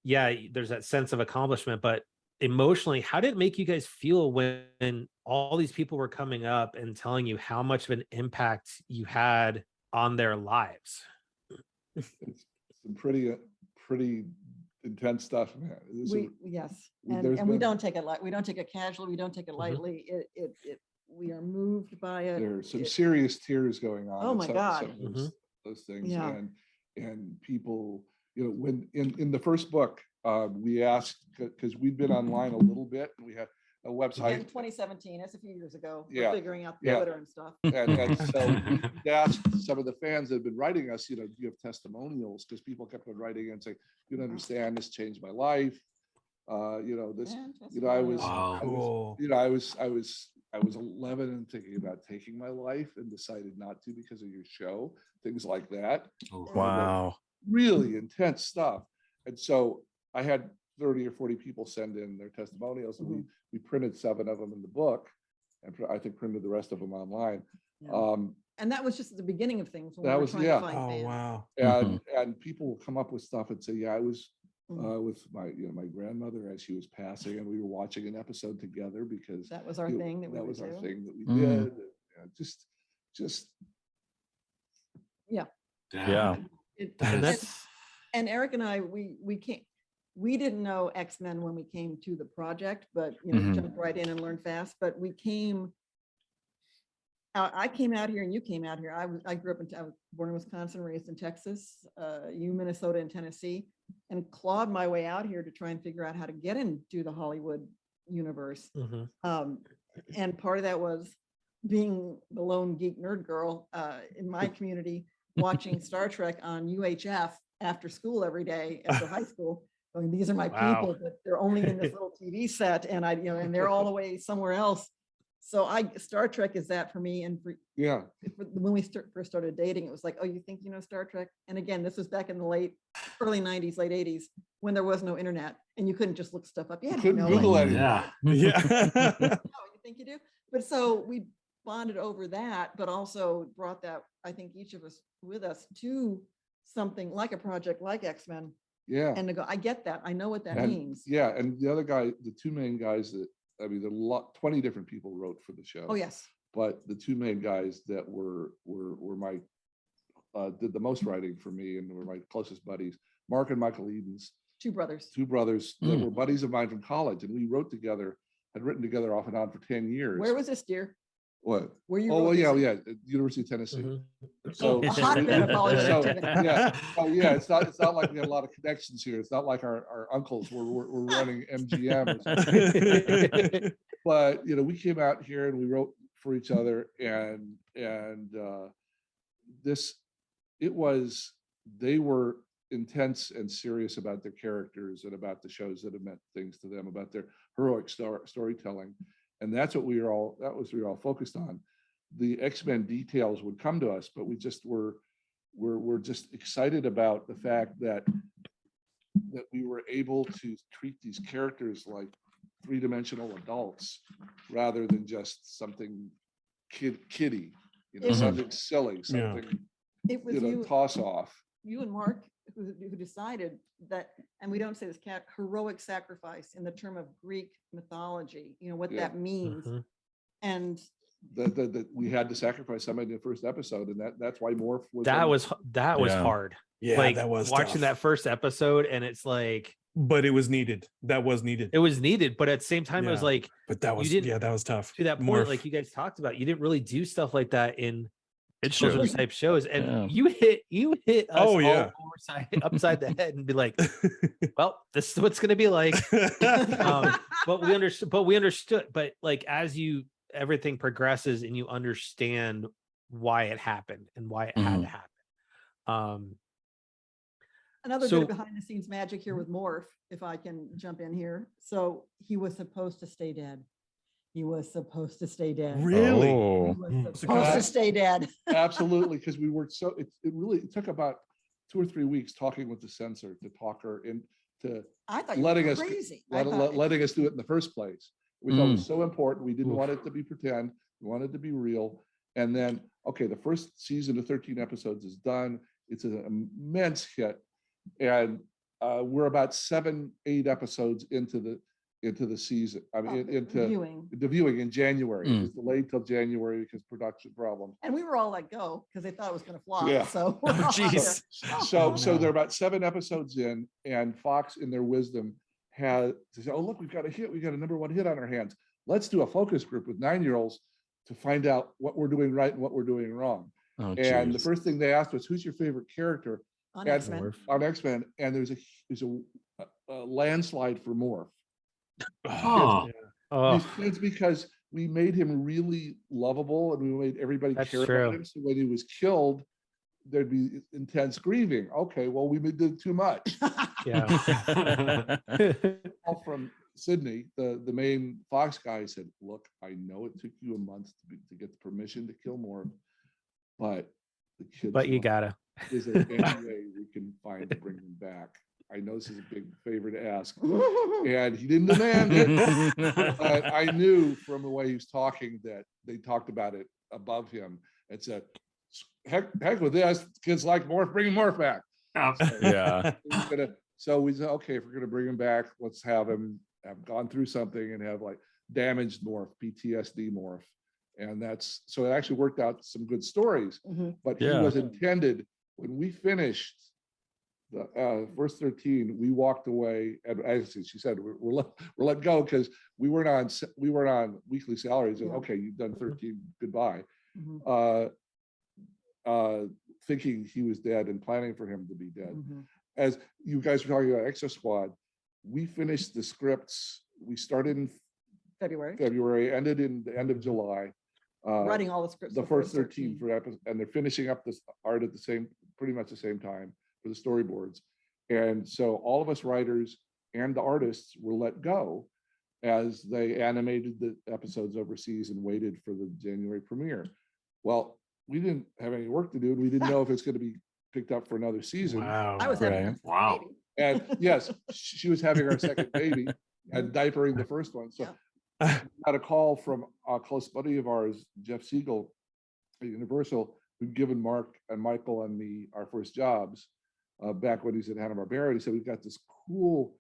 yeah, there's that sense of accomplishment, but emotionally, how did it make you guys feel when all these people were coming up and telling you how much of an impact you had on their lives? It's some pretty intense stuff, man. We don't take it light. We don't take it casually. We don't take it lightly. We are moved by it. There's some serious tears going on. Oh my God. Those things. And people, when in the first book, we asked, because we'd been online a little bit, and we had a website. In 2017, that's a few years ago. We're figuring out the Twitter and stuff. And so we asked some of the fans that have been writing us, do you have testimonials? Because people kept on writing and saying, you don't understand, this changed my life. I was 11 and thinking about taking my life and decided not to because of your show, things like that. Wow. Really intense stuff. And so I had 30 or 40 people send in their testimonials, and we printed 7 of them in the book, and I think printed the rest of them online. And that was just at the beginning of things. When we were trying to find fans. Wow. And people will come up with stuff and say, I was with my grandmother as she was passing, and we were watching an episode together because that was our thing. That was our thing that we did. And Eric and I, we didn't know X-Men when we came to the project, but jumped right in and learned fast. But I came out here and you came out here. I grew up I was born in Wisconsin, raised in Texas, Minnesota and Tennessee, and clawed my way out here to try and figure out how to get into the Hollywood universe. And part of that was being the lone geek nerd girl in my community, watching Star Trek on UHF after school every day after high school. I mean, these are my people, but they're only in this little TV set, and and they're all the way somewhere else. So Star Trek is that for me. And when we first started dating, it was like, oh, you think you know Star Trek? And again, this was back in the early 90s, late 80s, when there was no internet and you couldn't just look stuff up. You couldn't Google it. No, you think you do? But so we bonded over that, but also brought that, I think, each of us with us to something like a project like X-Men. Yeah. And to go, I get that. I know what that means. Yeah. And the other guy, the 2 main guys there are 20 different people wrote for the show. Oh, yes. But the 2 main guys that were my, did the most writing for me and were my closest buddies, Mark and Michael Edens. 2 brothers. 2 brothers that were buddies of mine from college. And we had written together off and on for 10 years. Where was this, dear? What? Where you? Oh, yeah, at University of Tennessee. So, a hotbed of it's not like we had a lot of connections here. It's not like our uncles were running MGM or something. But we came out here and we wrote for each other, and they were intense and serious about their characters and about the shows that have meant things to them, about their heroic storytelling. And that's what we were all focused on. The X-Men details would come to us, but we just we're just excited about the fact that we were able to treat these characters like 3-dimensional adults rather than just something kiddie, something silly, something toss off. You and Mark who decided that, and we don't say this, heroic sacrifice in the term of Greek mythology, what that means. And that we had to sacrifice somebody in the first episode, and that's why Morph was. That was hard. Yeah, like that was watching tough. that first episode, and it's like, but it was needed. That was needed. It was needed, but at the same time, it was like, but that was that was tough. To that point, like you guys talked about, you didn't really do stuff like that in children's type shows, and you hit us all upside the head and be like, well, this is what's going to be like. But we understood. But like as everything progresses and you understand why it happened and why it had to happen. Another bit of behind the scenes magic here with Morph, if I can jump in here. So he was supposed to stay dead. He was supposed to stay dead. Really? He was supposed to stay dead. Absolutely, because we worked so it really took about 2 or 3 weeks talking with the censor to talk her into letting us letting us do it in the first place. We thought it was so important. We didn't want it to be pretend. We wanted it to be real. And then, okay, the first season of 13 episodes is done. It's an immense hit. And we're about 7-8 episodes into the season. I mean, into the viewing in January. It was delayed till January because production problems. And we were all let go because they thought it was going to flop. Yeah. So, so they're about 7 episodes in, and Fox, in their wisdom, had to say, "Oh, look, we've got a hit. We got a #1 hit on our hands. Let's do a focus group with 9-year-olds to find out what we're doing right and what we're doing wrong." And the first thing they asked was, "Who's your favorite character?" On X-Men. On X-Men, and there's a landslide for Morph. It's because we made him really lovable, and we made everybody care about him. So when he was killed, there'd be intense grieving. Okay, well, we did too much. From Sydney, the main Fox guy said, "Look, I know it took you a month to get the permission to kill Morph, but the kids. But you gotta. Is there any way we can find to bring him back? I know this is a big favor to ask." And he didn't demand it. But I knew from the way he was talking that they talked about it above him and said, heck with this. Kids like Morph, bring Morph back. So we said, okay, if we're going to bring him back, let's have him have gone through something and have like damaged Morph, PTSD Morph. And so it actually worked out some good stories. But he was intended. When we finished the first 13, we walked away, and as she said, we're let go because we weren't on weekly salaries. And okay, you've done 13, goodbye. Thinking he was dead and planning for him to be dead. As you guys were talking about ExoSquad, we finished the scripts. We started in February, ended in the end of July. Writing all the scripts. The first 13 for episodes, and they're finishing up this art at pretty much the same time for the storyboards. And so all of us writers and the artists were let go as they animated the episodes overseas and waited for the January premiere. Well, we didn't have any work to do, and we didn't know if it's going to be picked up for another season. I was having wow. And yes, she was having our second baby and diapering the first one. So I got a call from a close buddy of ours, Jeff Siegel at Universal, who'd given Mark and Michael and me our first jobs back when he was at Hanna-Barbera. He said, "We've got this cool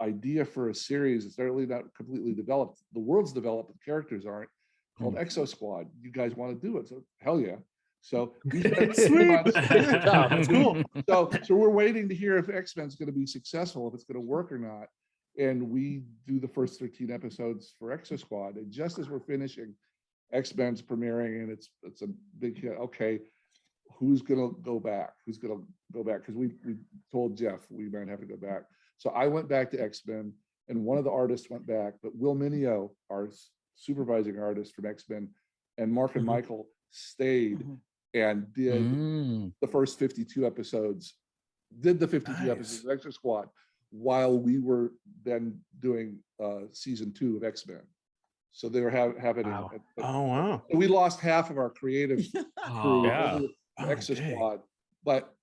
idea for a series that's really not completely developed. The world's developed, the characters aren't, called ExoSquad. You guys want to do it?" So hell yeah. So we spent 3 months. That's cool. So we're waiting to hear if X-Men's going to be successful, if it's going to work or not. And we do the first 13 episodes for ExoSquad. And just as we're finishing, X-Men's premiering, and it's a big hit. Okay, who's going to go back? Who's going to go back? Because we told Jeff we might have to go back. So I went back to X-Men, and one of the artists went back, but Will Mineo, our supervising artist from X-Men, and Mark and Michael stayed and did the first 52 episodes, did the 52 episodes of ExoSquad while we were then doing season 2 of X-Men. So they were having wow. We lost half of our creative crew ExoSquad, but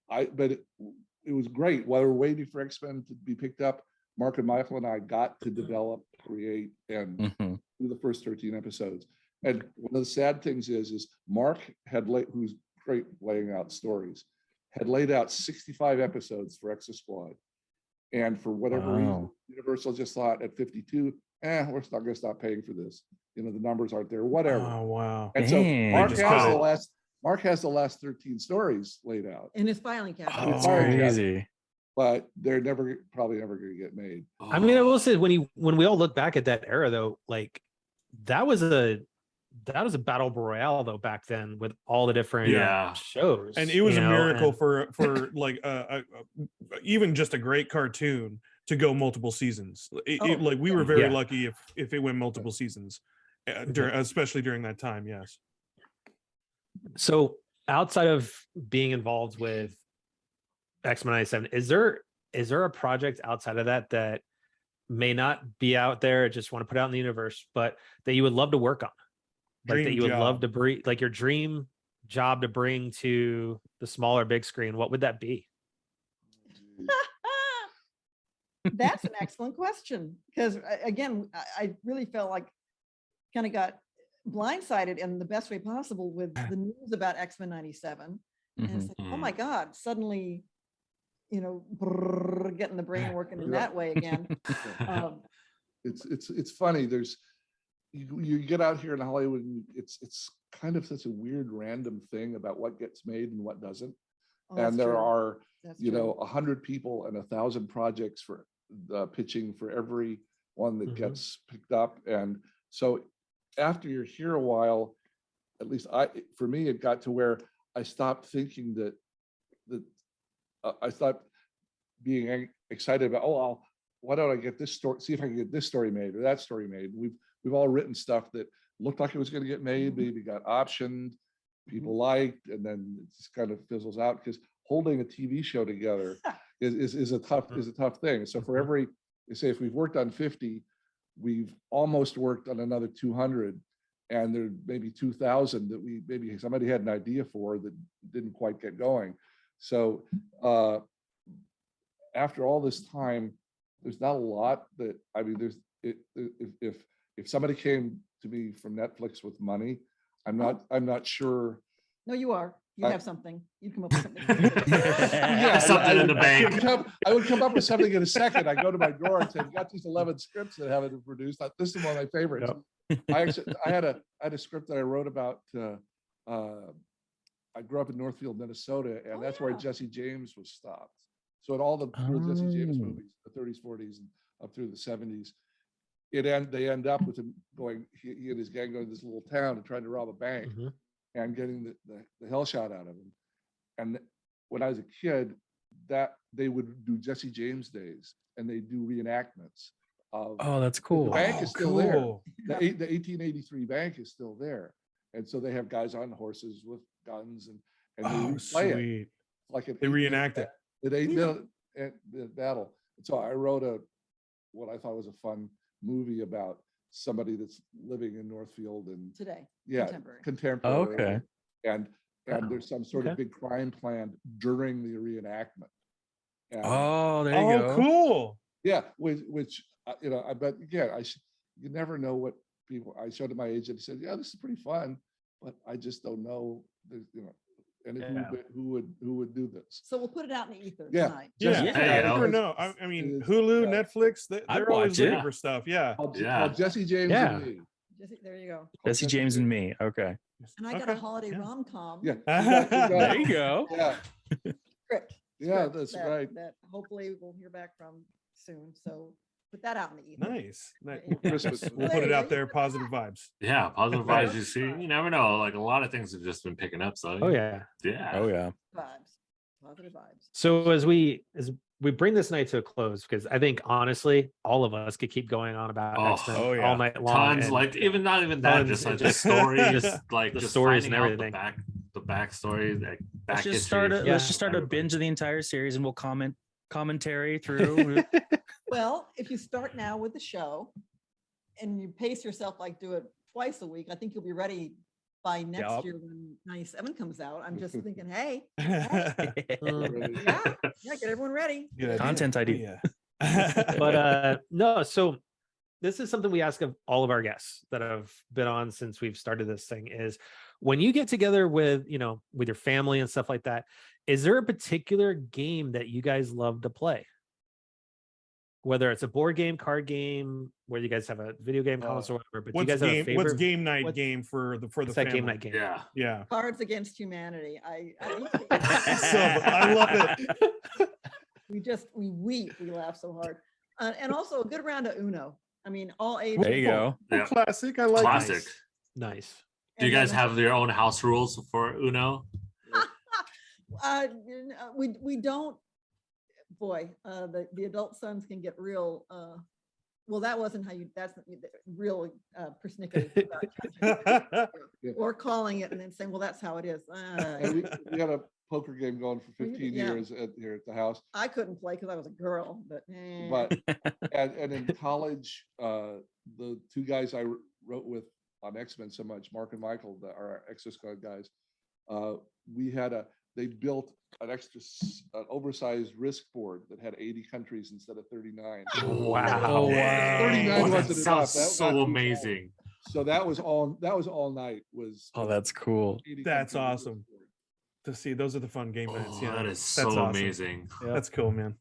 it was great. While we were waiting for X-Men to be picked up, Mark and Michael and I got to develop, create, and do the first 13 episodes. And one of the sad things is Mark who's great laying out stories, had laid out 65 episodes for ExoSquad. And for whatever reason, Universal just thought at 52, we're not going to stop paying for this. The numbers aren't there, whatever. Oh, wow. And Dang. so Mark has the last 13 stories laid out. In his filing cabinet. Oh, that's Filing crazy. But they're probably never going to get made. I mean, I will say when we all look back at that era, though, like that was a battle royale though back then with all the different shows, and it was a miracle for like even just a great cartoon to go multiple seasons. Like we were very lucky if it went multiple seasons, especially during that time. Yes. So outside of being involved with X-Men 97, is there a project outside of that may not be out there, just want to put out in the universe, but that you would love to work on, like that you would love to bring, like your dream job to bring to the small or big screen? What would that be? That's an excellent question, because again, I really felt like kind of got blindsided in the best way possible with the news about X-Men 97. And it's like, oh my God, suddenly, getting the brain working in that way again. It's funny. You get out here in Hollywood, and it's kind of such a weird random thing about what gets made and what doesn't. And there are 100 people and 1,000 projects for pitching for every one that gets picked up. And so after you're here a while, at least for me, it got to where I stopped thinking that I stopped being excited about, why don't I get this story? See if I can get this story made or that story made. We've all written stuff that looked like it was going to get made, maybe got optioned, people liked, and then it just kind of fizzles out, because holding a TV show together is a tough thing. So for every, say, if we've worked on 50, we've almost worked on another 200, and there may be 2,000 that maybe somebody had an idea for that didn't quite get going. So after all this time, there's not a lot that, I mean, if somebody came to me from Netflix with money, I'm not sure. No, you are. You have something. You come up with something. Something in the bank. I would come up with something in a second. I go to my drawer and say, "I've got these 11 scripts that haven't been produced. This is one of my favorites." Yep. I had a script that I wrote about. I grew up in Northfield, Minnesota, and that's where Jesse James was stopped. So in all the Jesse James movies, the 30s, 40s, and up through the 70s, they end up with him going, he and his gang going to this little town and trying to rob a bank and getting the hell shot out of him. And when I was a kid, that they would do Jesse James days, and they do reenactments of. Oh, that's cool. The bank is still there. The 1883 bank is still there, and so they have guys on horses with guns, and they replay it like they reenact it. The battle. And so I wrote what I thought was a fun movie about somebody that's living in Northfield and today. Contemporary. Oh, okay. And there's some sort of big crime planned during the reenactment. And, there you go. Cool. Yeah, which I bet again, you never know what people. I showed at my agent. He said, "Yeah, this is pretty fun, but I just don't know." Who would do this? So we'll put it out in the ether tonight. I never know. I mean, Hulu, Netflix, they're always looking for stuff. Called Jesse James and Me. There you go. Jesse James and Me. Okay. And I got a holiday rom-com. Yeah. There you go. Yeah. Script. Yeah, that's right. That hopefully we'll hear back from soon. So put that out in the ether. Nice. We'll put it out there. Positive vibes. Yeah, positive vibes. You see, you never know. Like a lot of things have just been picking up. So yeah. Vibes. Positive vibes. So as we bring this night to a close, because I think honestly, all of us could keep going on about X-Men all night long. Tons, like not even that, just like the story, just like the stories and everything. The backstory. Let's just start a binge of the entire series, and we'll commentary through. Well, if you start now with the show and you pace yourself, like do it twice a week, I think you'll be ready by next year when 97 comes out. I'm just thinking, hey, get everyone ready. Content ID. But no, so this is something we ask of all of our guests that have been on since we've started this thing, is when you get together with your family and stuff like that, is there a particular game that you guys love to play? whether it's a board game, card game, where you guys have a video game console or whatever. But do you guys have a favorite? What's game night game for the family? Game night game? Yeah. Cards Against Humanity. I love it. We weep. We laugh so hard. And also a good round of Uno. I mean, all ages. There you go. Yeah. Classic. I like classic. it. Nice. Do you guys have your own house rules for Uno? We don't. Boy, the adult sons can get real. Well, that wasn't how you. That's real persnickety about or calling it and then saying, "Well, that's how it is." We had a poker game going for 15 years here at the house. I couldn't play because I was a girl, but and in college, the two guys I wrote with on X-Men so much, Mark and Michael, our ExoSquad guys, they built an oversized risk board that had 80 countries instead of 39. Wow. 39 wasn't sounds enough. so amazing. So that was all night that's cool. That's awesome to see. Those are the fun game nights. Yeah, that is so awesome. amazing. Yep. That's cool, man.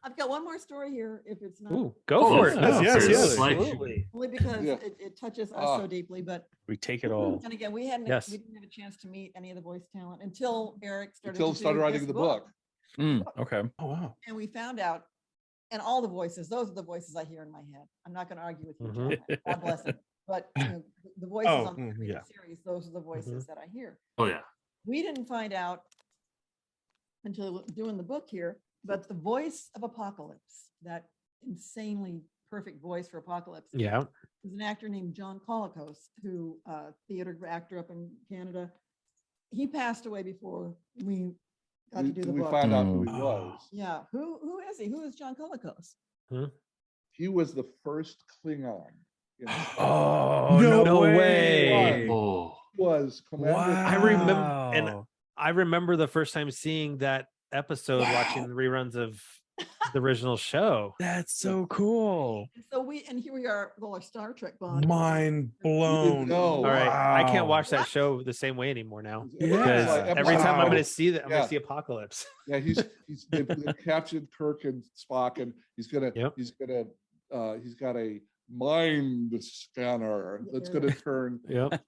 I've got one more story here. If it's not, go for it. Yes, absolutely. Only because it touches us so deeply. But we take it all. And again, we didn't have a chance to meet any of the voice talent until Eric started writing the book. Okay. Oh wow. And we found out, and all the voices. Those are the voices I hear in my head. I'm not going to argue with you, John. God bless him. But the voices on the series, those are the voices that I hear. Oh yeah. We didn't find out until doing the book here, but the voice of Apocalypse, that insanely perfect voice for Apocalypse, is an actor named John Colicos, who theater actor up in Canada. He passed away before we got to do the book. We found out who he was. Yeah, who is he? Who is John Colicos? He was the first Klingon. Oh no way! Was Commander? I remember the first time seeing that episode, watching the reruns of the original show. That's so cool. So here we are. Well, our Star Trek bond. Mind blown. All right, I can't watch that show the same way anymore now. Because every time I'm going to see that, I'm going to see Apocalypse. Yeah, they've captured Kirk and Spock, and he's got a mind scanner that's going to turn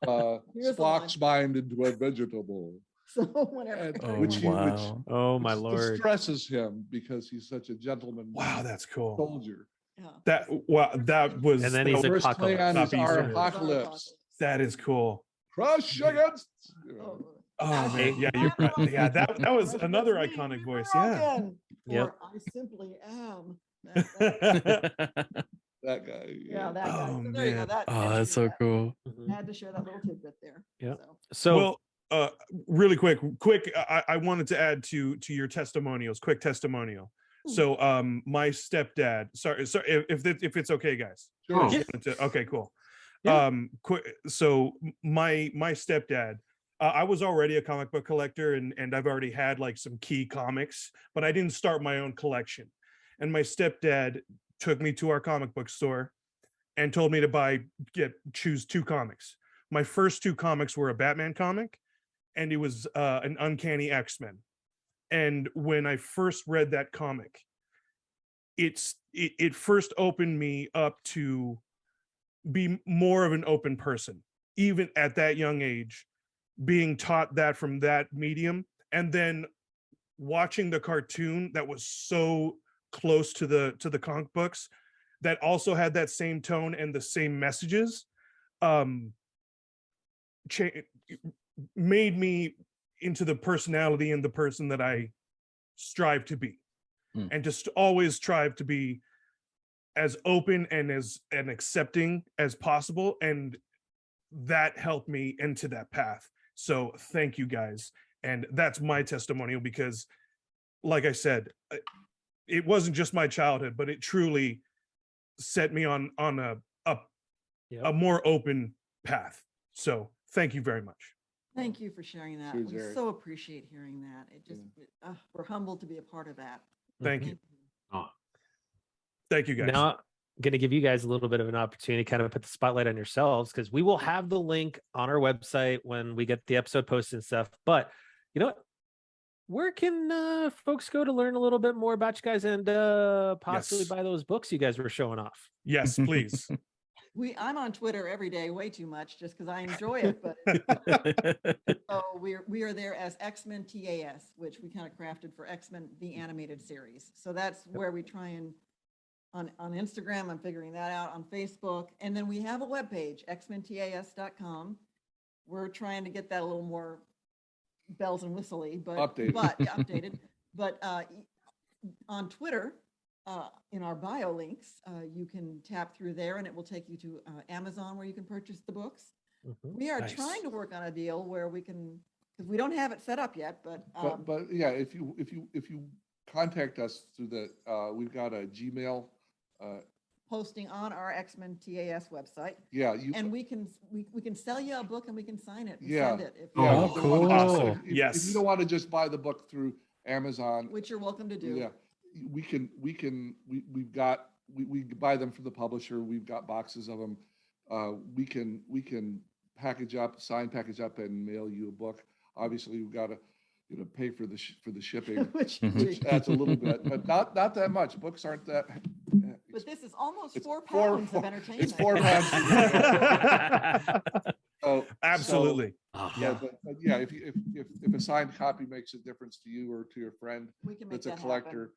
Spock's mind into a vegetable. So whatever. Which my Lord, distresses him because he's such a gentleman. Wow, that's cool. Soldier. That was. And then he's Apocalypse. That is cool. Crush against. Oh man, yeah, you're right. Yeah, that was another iconic voice. Yeah. I simply am. That guy. Yeah, that guy. Oh, so there you go. That's so cool. I had to share that little tidbit there. Yeah. So really quick, I wanted to add to your testimonials, quick testimonial. So my stepdad, sorry if it's okay, guys. Sure. Okay, cool. Yeah. So my stepdad, I was already a comic book collector and I've already had like some key comics, but I didn't start my own collection. And my stepdad took me to our comic book store and told me to choose 2 comics. My first 2 comics were a Batman comic, and it was an Uncanny X-Men. And when I first read that comic, it first opened me up to be more of an open person, even at that young age, being taught that from that medium, and then watching the cartoon that was so close to the comic books that also had that same tone and the same messages, made me into the personality and the person that I strive to be, and just always strive to be as open and accepting as possible, and that helped me into that path. So thank you guys, and that's my testimonial, because like I said, it wasn't just my childhood, but it truly set me on a more open path. So thank you very much. Thank you for sharing that. We so appreciate hearing that. It just we're humbled to be a part of that. Thank you. Thank you guys. Now I'm going to give you guys a little bit of an opportunity to kind of put the spotlight on yourselves, because we will have the link on our website when we get the episode posted and stuff. But you know what? where can folks go to learn a little bit more about you guys and possibly buy those books you guys were showing off? Yes, please. I'm on Twitter every day, way too much, just because I enjoy it. But so we are there as X-Men TAS, which we kind of crafted for X-Men the animated series. So that's where we try and on Instagram. I'm figuring that out on Facebook, and then we have a webpage, xmentas.com. We're trying to get that a little more bells and whistly, but updated. But on Twitter. In our bio links, you can tap through there and it will take you to Amazon where you can purchase the books. We are trying to work on a deal where we can, because we don't have it set up yet, but yeah, if you contact us through the we've got a Gmail posting on our X-Men TAS website. Yeah, and we can sell you a book and we can sign it and send it. Cool. Awesome. If you don't want to just buy the book through Amazon, which you're welcome to do. Yeah. We buy them from the publisher. We've got boxes of them. We can package up and mail you a book. Obviously, we've got to pay for the shipping, which adds a little bit, but not that much. Books aren't that. But this is almost 4 pounds of entertainment. It's 4 pounds. Absolutely. But yeah, if a signed copy makes a difference to you or to your friend that's a collector,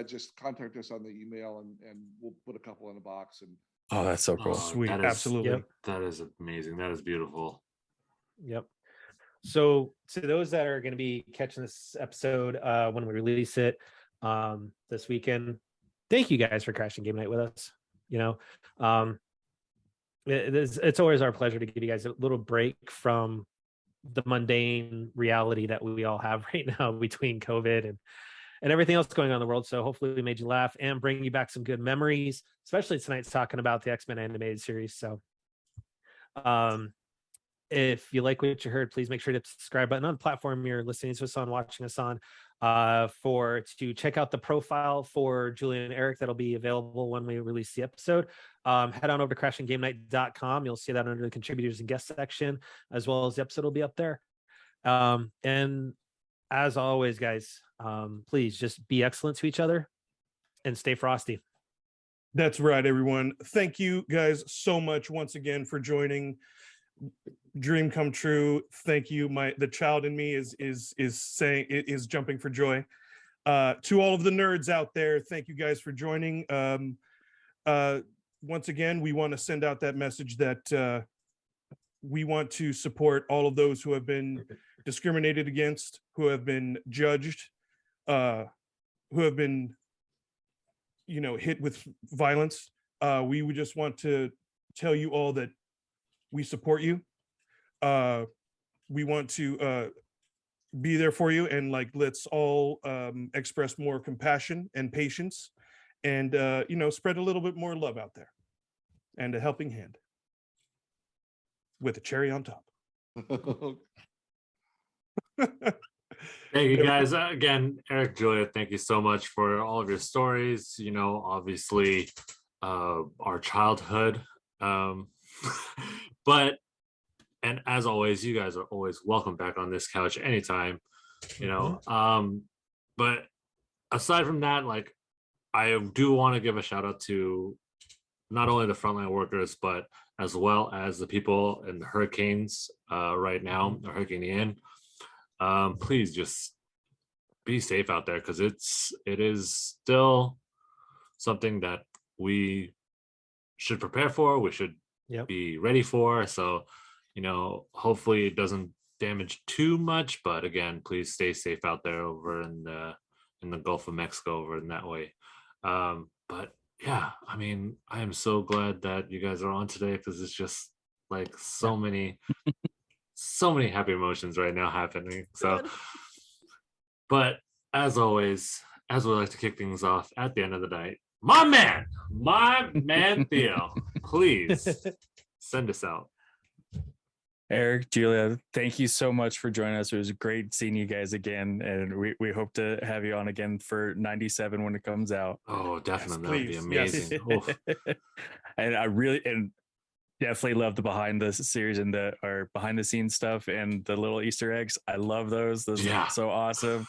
just contact us on the email and we'll put a couple in a box. And that's so cool. Sweet. Absolutely. That is amazing. That is beautiful. Yep. So to those that are going to be catching this episode when we release it this weekend, thank you guys for crashing game night with us. It's always our pleasure to give you guys a little break from the mundane reality that we all have right now between COVID and everything else going on in the world. So hopefully we made you laugh and bring you back some good memories, especially tonight's talking about the X-Men animated series. So if you like what you heard, please make sure to hit the subscribe button on the platform you're listening to us on, watching us on, to check out the profile for Julia and Eric that'll be available when we release the episode. Head on over to crashinggamenight.com. You'll see that under the contributors and guest section, as well as the episode will be up there. And as always, guys, please just be excellent to each other and stay frosty. That's right, everyone. Thank you guys so much once again for joining. Dream come true. Thank you. The child in me is saying it is jumping for joy. To all of the nerds out there, thank you guys for joining. Once again, we want to send out that message that we want to support all of those who have been discriminated against, who have been judged, who have been, hit with violence. We would just want to tell you all that we support you. We want to be there for you, and let's all express more compassion and patience, and spread a little bit more love out there, and a helping hand with a cherry on top. Thank you guys again. Eric, Julia, thank you so much for all of your stories. Obviously our childhood, but and as always, you guys are always welcome back on this couch anytime, but aside from that, I do want to give a shout out to not only the frontline workers, but as well as the people in the hurricanes right now, Hurricane Ian. Please just be safe out there, because it is still something that we should prepare for. We should be ready for. So, hopefully it doesn't damage too much, but again, please stay safe out there over in the Gulf of Mexico, over in that way. But yeah, I am so glad that you guys are on today, because it's just so many happy emotions right now happening. So, but as always, as we like to kick things off at the end of the night, my man Theo, please send us out. Eric, Julia, thank you so much for joining us. It was great seeing you guys again, and we hope to have you on again for 97 when it comes out. Oh, definitely. Yes, that'd be amazing. Yes. And Definitely love the behind the series and behind the scenes stuff and the little Easter eggs. I love those. Those are so awesome.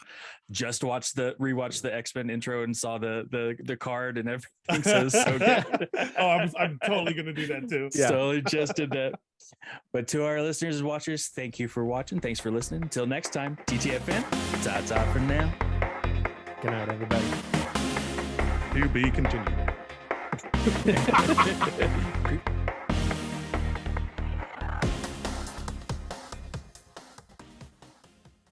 Just rewatched the X-Men intro and saw the card and everything. So it's so good. I'm totally gonna do that too. Yeah. Totally just did that. But to our listeners and watchers, thank you for watching. Thanks for listening. Until next time, TTFN. Ta-ta for now. Good night, everybody. To be continued.